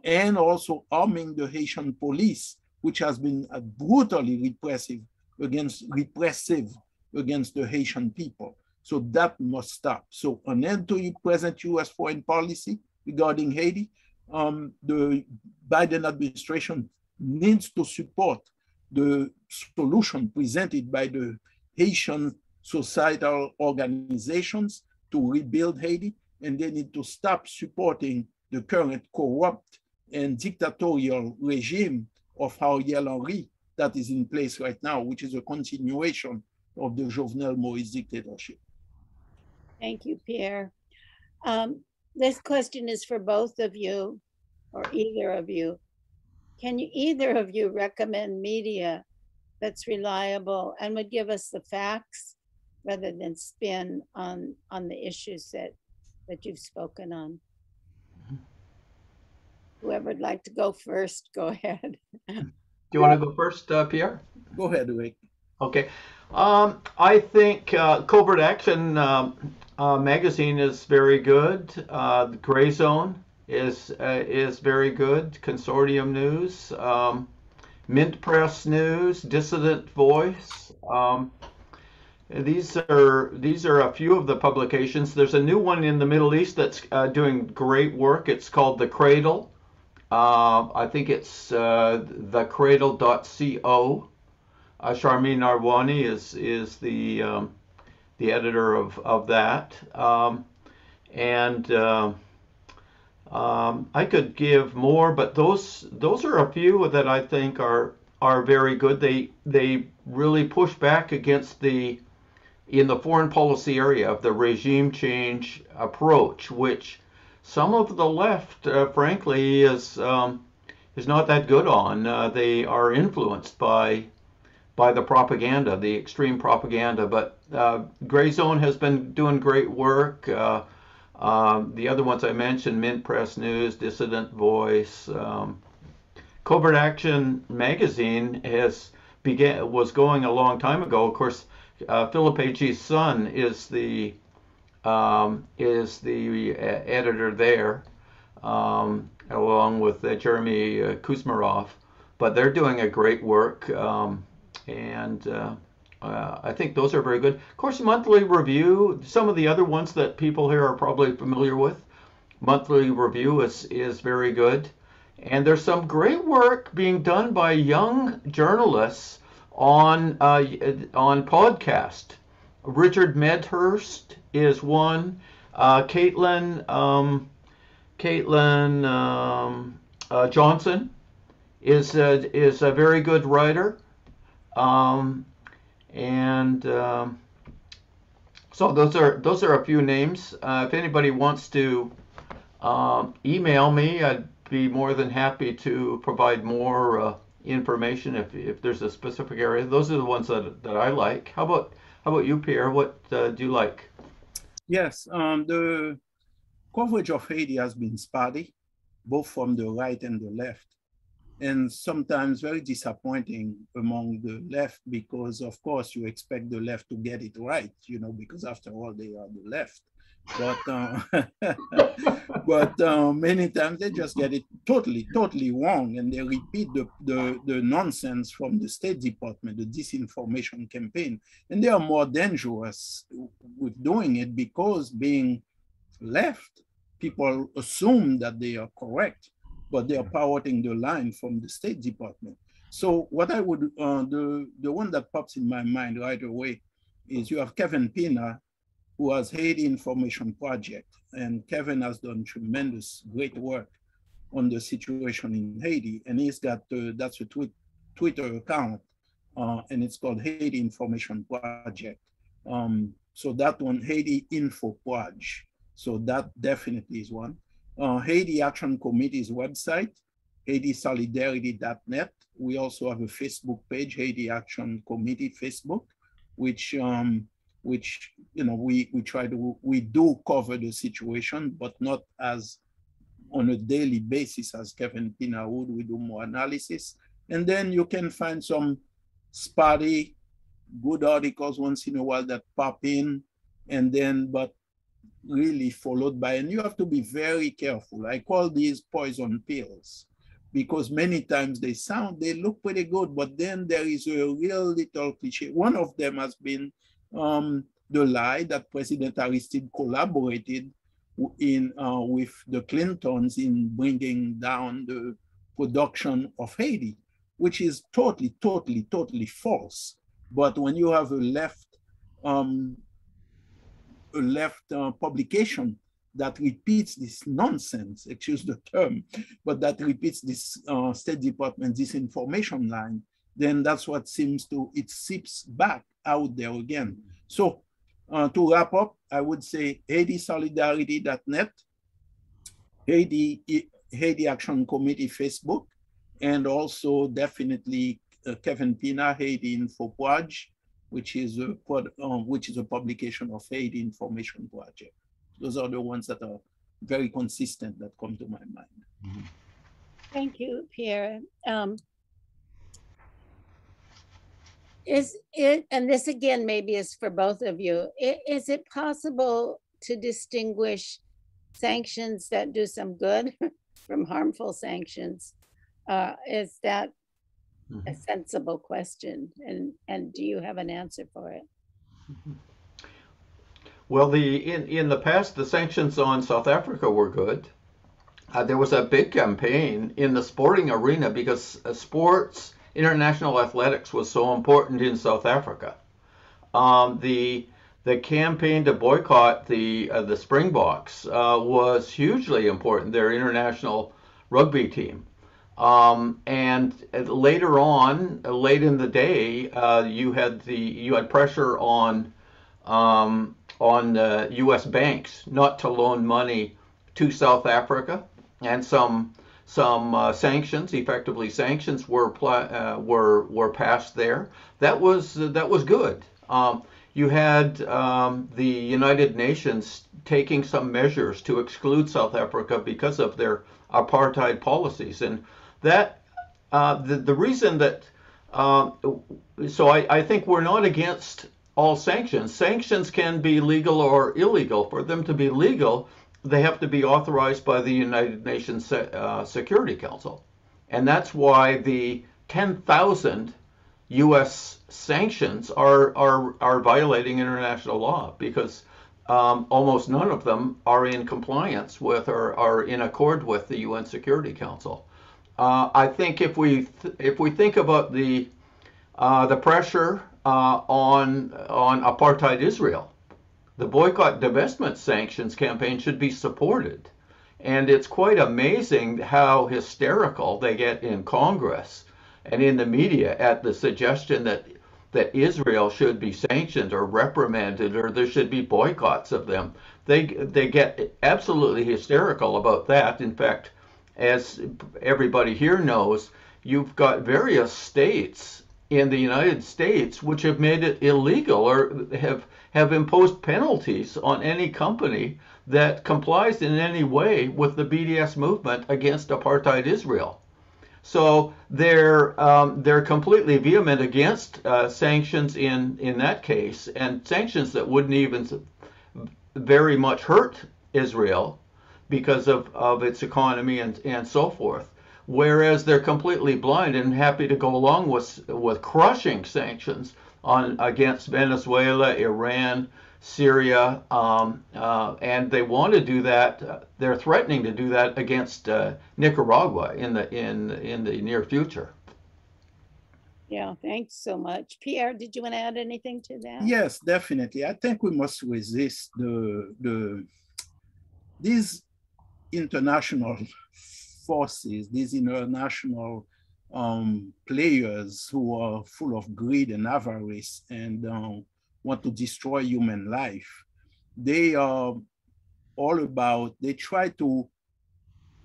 and also arming the Haitian police, which has been brutally repressive against the Haitian people. So that must stop. So an end to present US foreign policy regarding Haiti. The Biden administration needs to support the solution presented by the Haitian societal organizations to rebuild Haiti, and they need to stop supporting the current corrupt and dictatorial regime of Ariel Henry that is in place right now, which is a continuation of the Jovenel Moïse dictatorship.
Thank you, Pierre. This question is for both of you, or either of you. Can you, either of you, recommend media that's reliable and would give us the facts rather than spin on the issues that you've spoken on? Whoever would like to go first, go ahead.
Do you want to go first, Pierre?
Go ahead, Rick.
Okay. I think Covert Action magazine is very good. The Gray Zone is very good. Consortium News, Mint Press News, Dissident Voice. These are a few of the publications. There's a new one in the Middle East that's doing great work. It's called The Cradle. I think it's thecradle.co. Sharmeen Arwani is the editor of that, and I could give more, but those are a few that I think are very good. They really push back against in the foreign policy area of the regime change approach, which some of the left, frankly, is not that good on. They are influenced by the propaganda, the extreme propaganda. But Gray Zone has been doing great work. The other ones I mentioned, Mint Press News, Dissident Voice, Covert Action magazine was going a long time ago. Of course, Philip Agee's son is the editor there, along with Jeremy Kuzmarov. But they're doing a great work. And I think those are very good. Of course, monthly review. Some of the other ones that people here are probably familiar with. Monthly review is very good, and there's some great work being done by young journalists on podcast. Richard Medhurst is one. Caitlin Johnson is a very good writer. Um, and So those are a few names. If anybody wants to email me, I'd be more than happy to provide more information if there's a specific area. Those are the ones that I like. How about you, Pierre? What do you like?
Yes, the coverage of Haiti has been spotty, both from the right and the left, and sometimes very disappointing among the left because, of course, you expect the left to get it right, because after all, they are the left. But many times they just get it totally wrong, and they repeat the nonsense from the State Department, the disinformation campaign, and they are more dangerous with doing it because being left, people assume that they are correct, but they are parroting the line from the State Department. So what I would, the one that pops in my mind right away is you have Kevin Pina, who has Haiti Information Project. And Kevin has done tremendous, great work on the situation in Haiti. And he's got, that's a Twitter account, and it's called Haiti Information Project. So that one, Haiti Info Proj. So that definitely is one. Haiti Action Committee's website, HaitiSolidarity.net. We also have a Facebook page, Haiti Action Committee Facebook, which we do cover the situation, but not as on a daily basis as Kevin Pina would. We do more analysis. And then you can find some spotty, good articles once in a while that pop in, and then, but really followed by, and you have to be very careful. I call these poison pills because many times they look pretty good, but then there is a real little cliche. One of them has been the lie that President Aristide collaborated with the Clintons in bringing down the production of Haiti, which is totally false. But when you have a left publication that repeats this nonsense, excuse the term, but that repeats this State Department disinformation line, then that's what it seeps back out there again. So to wrap up, I would say HaitiSolidarity.net, Haiti Action Committee Facebook, and also definitely Kevin Pina, Haiti Info Proj, which is a publication of Haiti Information Project. Those are the ones that are very consistent that come to my mind.
Thank you, Pierre. Is it, and this again maybe is for both of you, is it possible to distinguish sanctions that do some good from harmful sanctions? Is that a sensible question? And do you have an answer for it?
Well, in the past, the sanctions on South Africa were good. There was a big campaign in the sporting arena because sports, international athletics was so important in South Africa. The campaign to boycott the Springboks was hugely important, their international rugby team. And later on, late in the day, you had pressure on U.S. banks not to loan money to South Africa, and some sanctions, effectively sanctions, were passed there. That was good. You had the United Nations taking some measures to exclude South Africa because of their apartheid policies, and that the reason that so I think we're not against all sanctions. Sanctions can be legal or illegal. For them to be legal, they have to be authorized by the United Nations Security Council. And that's why the 10,000 U.S. sanctions are violating international law because almost none of them are in compliance with or are in accord with the UN Security Council. I think if we think about the pressure on apartheid Israel, the boycott divestment sanctions campaign should be supported. And it's quite amazing how hysterical they get in Congress and in the media at the suggestion that Israel should be sanctioned or reprimanded or there should be boycotts of them. They get absolutely hysterical about that. In fact, as everybody here knows, you've got various states in the United States which have made it illegal or have imposed penalties on any company that complies in any way with the BDS movement against apartheid Israel. So they're completely vehement against sanctions in that case, and sanctions that wouldn't even very much hurt Israel because of its economy and so forth. Whereas they're completely blind and happy to go along with crushing sanctions against Venezuela, Iran, Syria, and they want to do that. They're threatening to do that against Nicaragua in the near future.
Yeah, thanks so much. Pierre, did you want to add anything to that?
Yes, definitely. I think we must resist these international forces, these international players who are full of greed and avarice and want to destroy human life. They are all about, they try to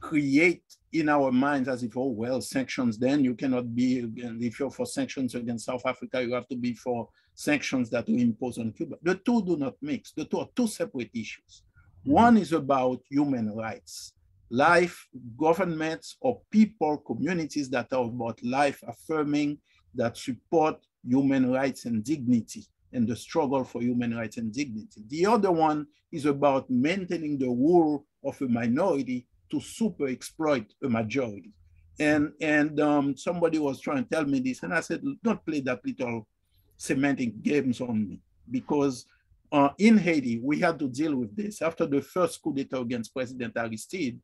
create in our minds as if, oh, well, sanctions, then you cannot be, if you're for sanctions against South Africa, you have to be for sanctions that we impose on Cuba. The two do not mix. The two are two separate issues. One is about human rights. Life, governments, or people, communities that are about life affirming, that support human rights and dignity and the struggle for human rights and dignity. The other one is about maintaining the rule of a minority to super exploit a majority. And somebody was trying to tell me this, and I said, don't play that little semantic games on me, because in Haiti, we had to deal with this. After the first coup d'etat against President Aristide,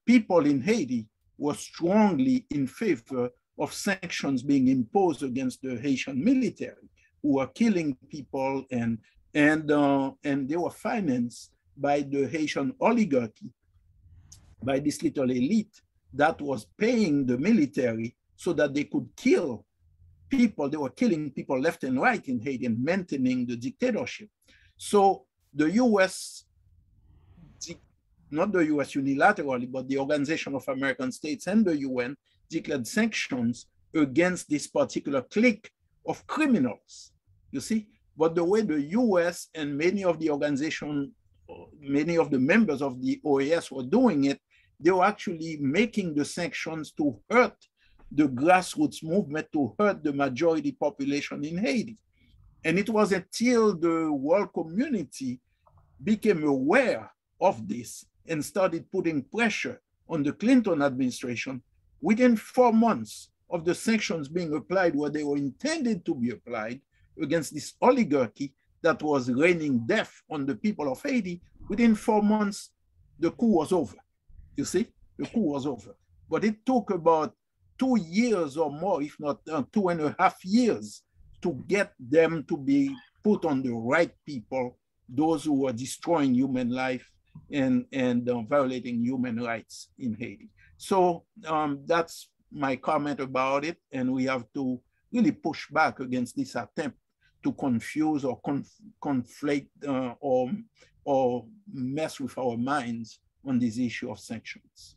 people in Haiti were strongly in favor of sanctions being imposed against the Haitian military, who were killing people, and they were financed by the Haitian oligarchy, by this little elite that was paying the military so that they could kill people. They were killing people left and right in Haiti and maintaining the dictatorship. So the US, not the US unilaterally, but the Organization of American States and the UN declared sanctions against this particular clique of criminals, you see? But the way the US and many of the organization, many of the members of the OAS were doing it, they were actually making the sanctions to hurt the grassroots movement, to hurt the majority population in Haiti. And it was until the world community became aware of this and started putting pressure on the Clinton administration, within 4 months of the sanctions being applied where they were intended to be applied against this oligarchy that was raining death on the people of Haiti, within 4 months, the coup was over. You see, the coup was over. But it took about 2 years or more, if not 2.5 years, to get them to be put on the right people, those who were destroying human life and violating human rights in Haiti. So that's my comment about it. And we have to really push back against this attempt to confuse or conflate or mess with our minds on this issue of sanctions.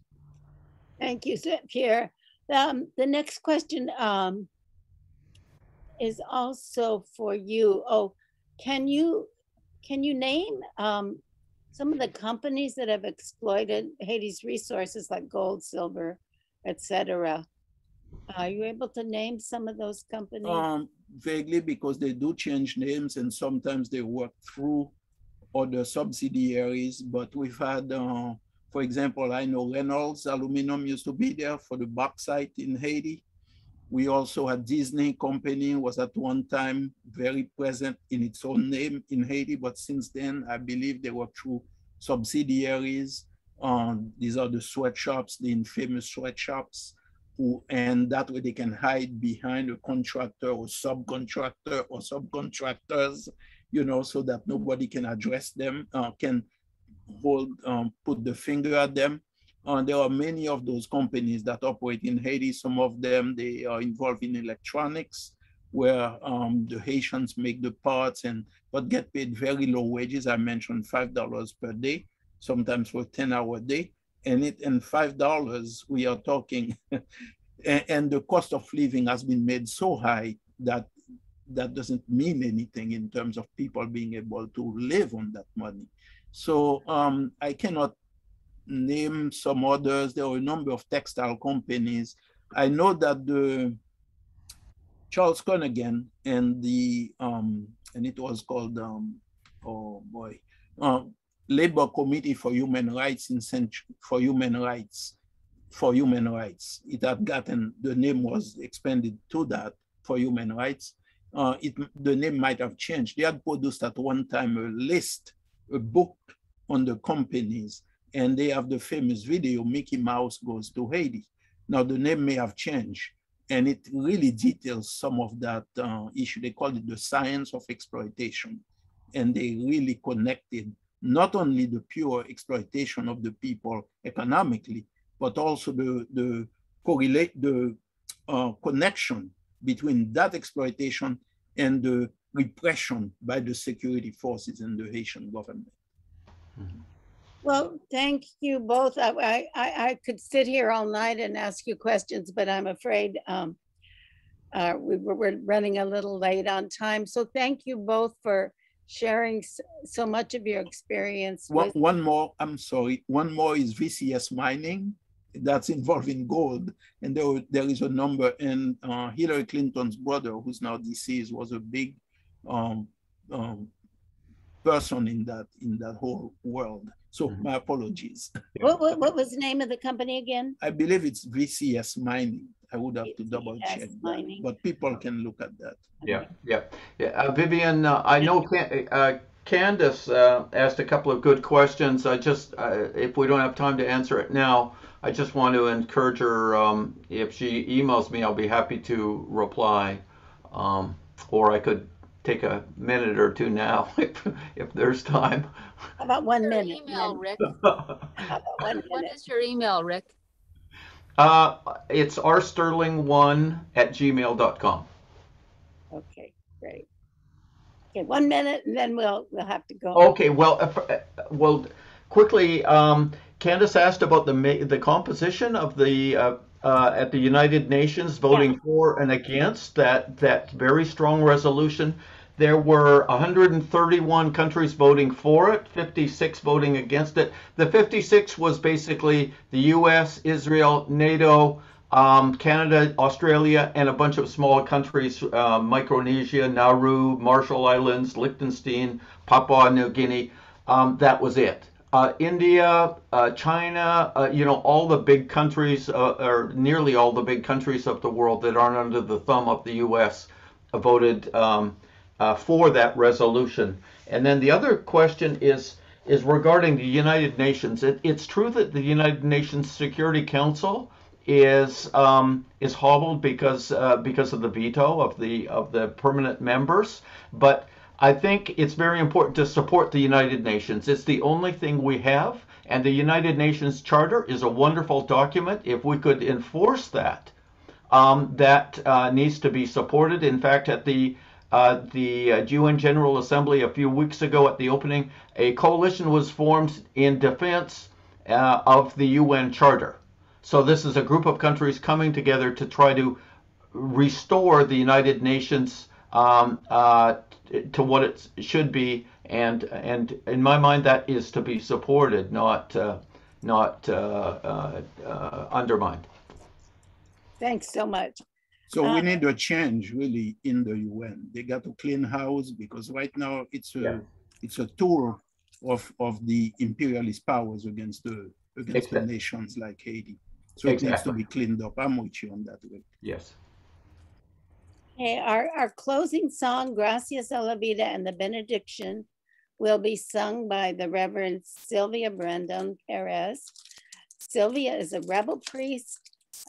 Thank you, Pierre. The next question is also for you. Oh, can you name some of the companies that have exploited Haiti's resources like gold, silver, etc.? Are you able to name some of those companies?
Vaguely, because they do change names and sometimes they work through other subsidiaries, but we've had, for example, I know Reynolds Aluminum used to be there for the bauxite in Haiti. We also had Disney company was at one time very present in its own name in Haiti, but since then, I believe they were through subsidiaries. These are the sweatshops, the infamous sweatshops, and that way they can hide behind a contractor or subcontractors, so that nobody can address them, can put the finger at them. There are many of those companies that operate in Haiti. Some of them, they are involved in electronics, where the Haitians make the parts but get paid very low wages. I mentioned $5 per day, sometimes for a 10-hour day. And $5, we are talking, and the cost of living has been made so high that doesn't mean anything in terms of people being able to live on that money. So I cannot name some others. There are a number of textile companies. I know that the Charles Conaghan and it was called Labor Committee for Human Rights for Human Rights. It had gotten, the name was expanded to that, for human rights. The name might have changed. They had produced at one time a book on the companies, and they have the famous video, Mickey Mouse Goes to Haiti. Now the name may have changed, and it really details some of that issue. They call it the science of exploitation. And they really connected not only the pure exploitation of the people economically, but also the connection between that exploitation and the repression by the security forces and the Haitian government.
Mm-hmm.
Well, thank you both. I could sit here all night and ask you questions, but I'm afraid we're running a little late on time. So thank you both for sharing so much of your experience.
One more, I'm sorry. One more is VCS mining. That's involving gold. And there is a number, and Hillary Clinton's brother, who's now deceased, was a big person in that whole world. So my apologies.
What was the name of the company again?
I believe it's VCS Mining. I would have to double check that, but people can look at that.
Yeah. Vivian, I know Candace asked a couple of good questions. I just, if we don't have time to answer it now, I just want to encourage her, if she emails me, I'll be happy to reply. Or I could take a minute or two now if there's time.
How about 1 minute?
Email, Rick.
What
is your email, Rick?
It's rsterling1@gmail.com.
Okay, great. Okay, 1 minute, and then we'll have to go.
Okay, well, quickly, Candace asked about the composition of the at the United Nations voting for and against that very strong resolution. There were 131 countries voting for it, 56 voting against it. The 56 was basically the US, Israel, NATO, Canada, Australia, and a bunch of small countries, Micronesia, Nauru, Marshall Islands, Liechtenstein, Papua New Guinea. That was it. India, China, all the big countries, or nearly all the big countries of the world that aren't under the thumb of the US voted for that resolution. And then the other question is regarding the United Nations. It's true that the United Nations Security Council is hobbled because of the veto of the permanent members, but I think it's very important to support the United Nations. It's the only thing we have, and the United Nations Charter is a wonderful document. If we could enforce that, that needs to be supported. In fact, at the UN General Assembly a few weeks ago at the opening, a coalition was formed in defense of the UN Charter. So this is a group of countries coming together to try to restore the United Nations to what it should be, and in my mind that is to be supported, not undermined.
Thanks so much.
So we need a change really in the UN. They got to clean house, because right now it's a tool of the imperialist powers against the nations like Haiti. So it needs to be cleaned up. I'm with you on that way.
Yes.
Okay, our closing song, Gracias a la Vida, and the benediction will be sung by the Reverend Sylvia Brandon Perez. Sylvia is a rebel priest,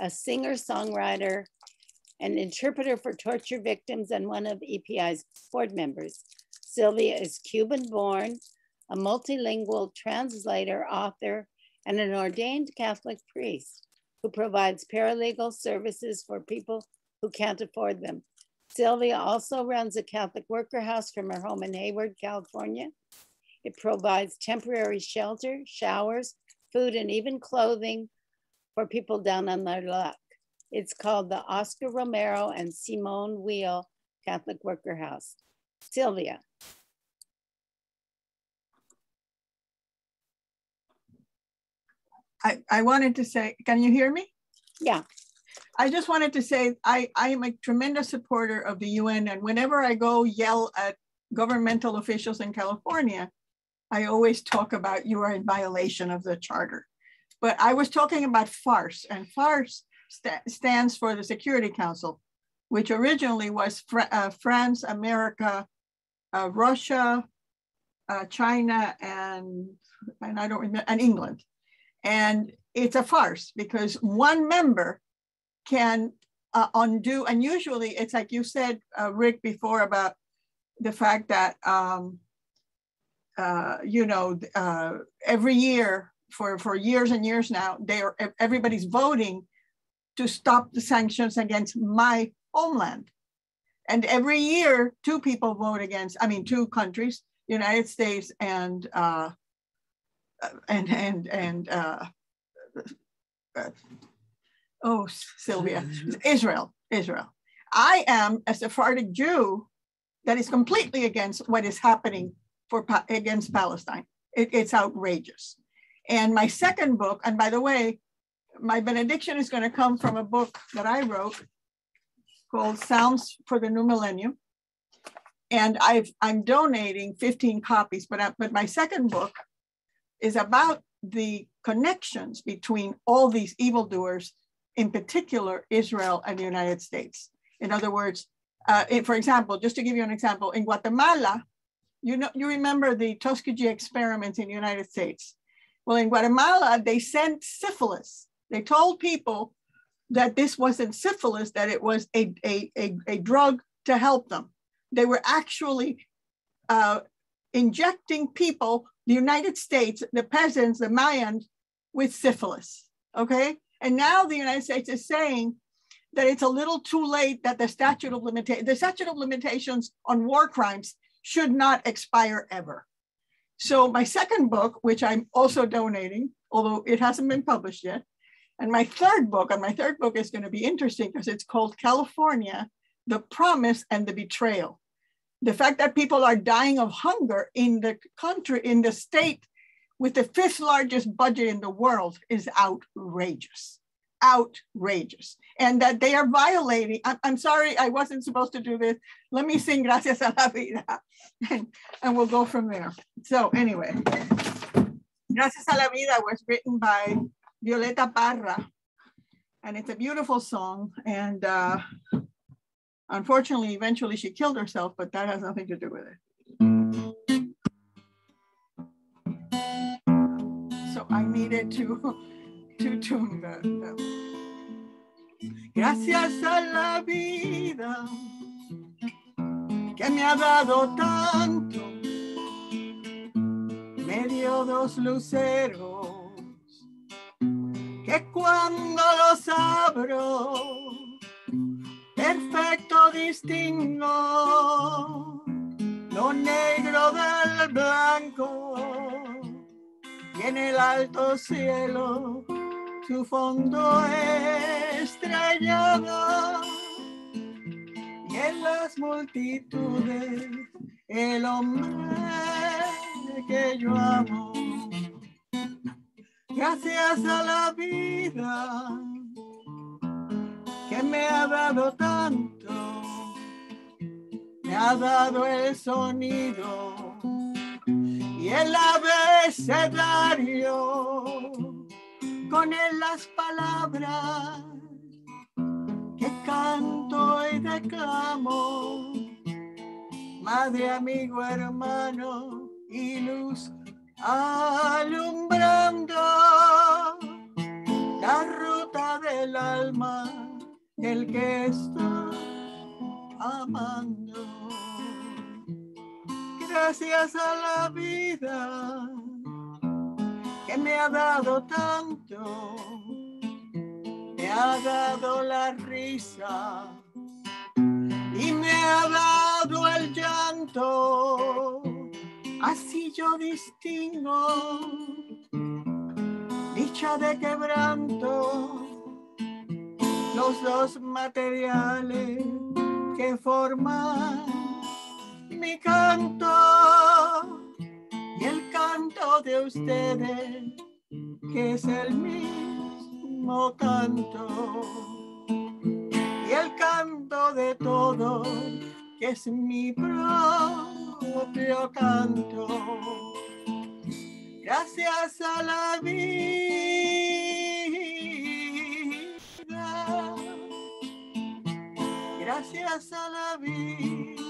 a singer-songwriter, an interpreter for torture victims, and one of EPI's board members. Sylvia is Cuban-born, a multilingual translator, author, and an ordained Catholic priest who provides paralegal services for people who can't afford them. Sylvia also runs a Catholic worker house from her home in Hayward, California. It provides temporary shelter, showers, food, and even clothing for people down on their luck. It's called the Oscar Romero and Simone Weil Catholic Worker House. Sylvia.
I wanted to say, can you hear me?
Yeah.
I just wanted to say, I am a tremendous supporter of the UN, and whenever I go yell at governmental officials in California, I always talk about you are in violation of the charter. But I was talking about FARC, and FARC stands for the Security Council, which originally was France, America, Russia, China, and I don't remember, and England. And it's a farce because one member can undo, and usually it's like you said, Rick, before about the fact that, every year for years and years now, everybody's voting to stop the sanctions against my homeland. And every year, two countries, United States and Sylvia, Israel. I am a Sephardic Jew that is completely against what is happening against Palestine. It's outrageous. And my second book, and by the way, my benediction is going to come from a book that I wrote called Sounds for the New Millennium. And I'm donating 15 copies, but my second book is about the connections between all these evildoers, in particular, Israel and the United States. In other words, for example, just to give you an example, in Guatemala, you remember the Tuskegee experiments in the United States. Well, in Guatemala, they sent syphilis. They told people that this wasn't syphilis, that it was a drug to help them. They were actually injecting people, the United States, the peasants, the Mayans, with syphilis, okay? And now the United States is saying that it's a little too late, that the statute of limitations on war crimes should not expire ever. So my second book, which I'm also donating, although it hasn't been published yet, and my third book is going to be interesting because it's called California, the Promise and the Betrayal. The fact that people are dying of hunger in the country, in the state with the 5th largest budget in the world is outrageous, outrageous. And that they are violating, I'm sorry, I wasn't supposed to do this. Let me sing Gracias a la Vida, and we'll go from there. So anyway, Gracias a la Vida was written by Violeta Parra, and it's a beautiful song. And unfortunately, eventually she killed herself, but that has nothing to do with it. So I needed to tune the Gracias a la vida que me ha dado tanto, me dio 2 luceros que cuando los abro perfecto distingo lo negro del blanco y en el alto cielo su fondo estrellado y en las multitudes el hombre que yo amo. Gracias a la vida que me ha dado tanto, me ha dado el sonido y el abecedario, con él las palabras que canto y reclamo, madre, amigo, hermano y luz, alumbrando la ruta del alma del que está amando. Gracias a la vida que me ha dado tanto, me ha dado la risa y me ha dado el llanto. Así yo distingo dicha de quebranto, los dos materiales que forman mi canto y el canto de ustedes, que es el mismo canto, y el canto de todos, que es mi propio canto. Gracias a la vida, gracias a la vida.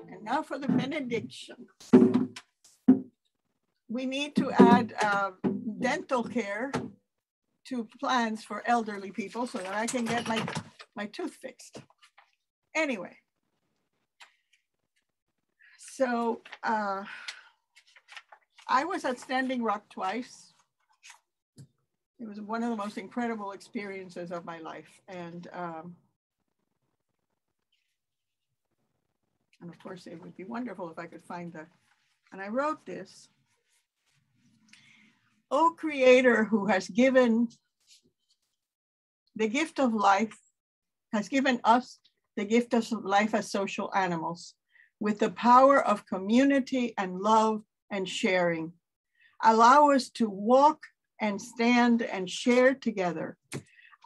And now for the benediction. We need to add dental care to plans for elderly people so that I can get my tooth fixed. Anyway, so I was at Standing Rock twice. It was one of the most incredible experiences of my life. And of course, it would be wonderful if I could find that. And I wrote this. O Creator, who has given the gift of life, has given us the gift of life as social animals with the power of community and love and sharing. Allow us to walk and stand and share together.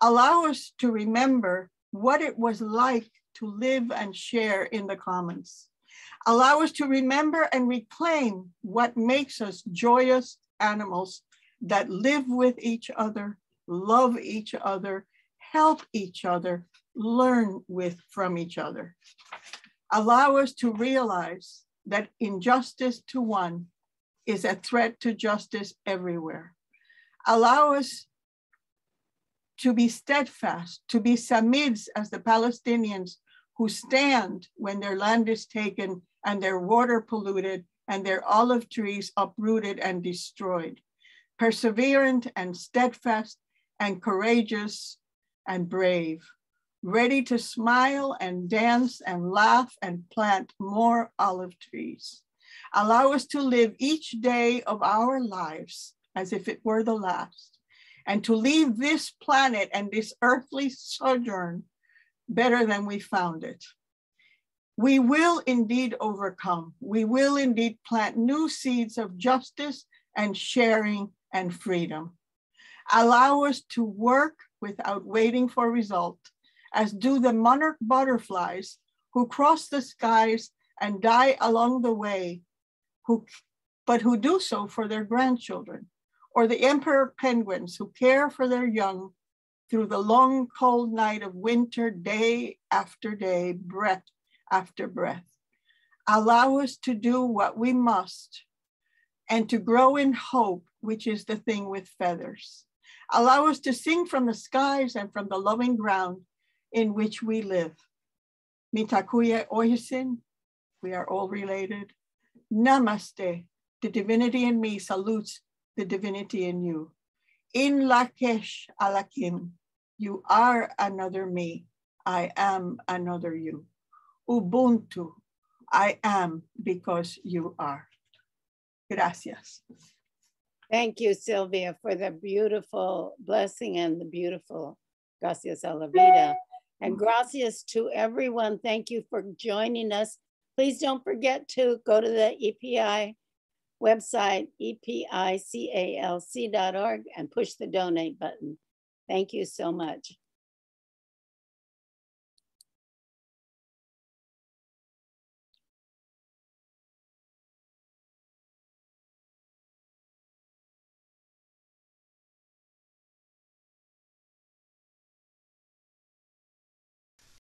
Allow us to remember what it was like to live and share in the commons. Allow us to remember and reclaim what makes us joyous animals that live with each other, love each other, help each other, learn from each other. Allow us to realize that injustice to one is a threat to justice everywhere. Allow us to be steadfast, to be Samids as the Palestinians who stand when their land is taken and their water polluted and their olive trees uprooted and destroyed. Perseverant and steadfast and courageous and brave, ready to smile and dance and laugh and plant more olive trees. Allow us to live each day of our lives as if it were the last, and to leave this planet and this earthly sojourn better than we found it. We will indeed overcome. We will indeed plant new seeds of justice and sharing and freedom. Allow us to work without waiting for result, as do the monarch butterflies who cross the skies and die along the way, but who do so for their grandchildren, or the emperor penguins who care for their young through the long cold night of winter, day after day, breath after breath. Allow us to do what we must and to grow in hope, which is the thing with feathers. Allow us to sing from the skies and from the loving ground in which we live. Mitakuye Oyasin, we are all related. Namaste, the divinity in me salutes the divinity in you. In Lakesh Alakim, you are another me. I am another you. Ubuntu, I am because you are. Gracias.
Thank you, Sylvia, for the beautiful blessing and the beautiful gracias a la vida. And gracias to everyone. Thank you for joining us. Please don't forget to go to the EPI website, epicalc.org, and push the donate button. Thank you so much.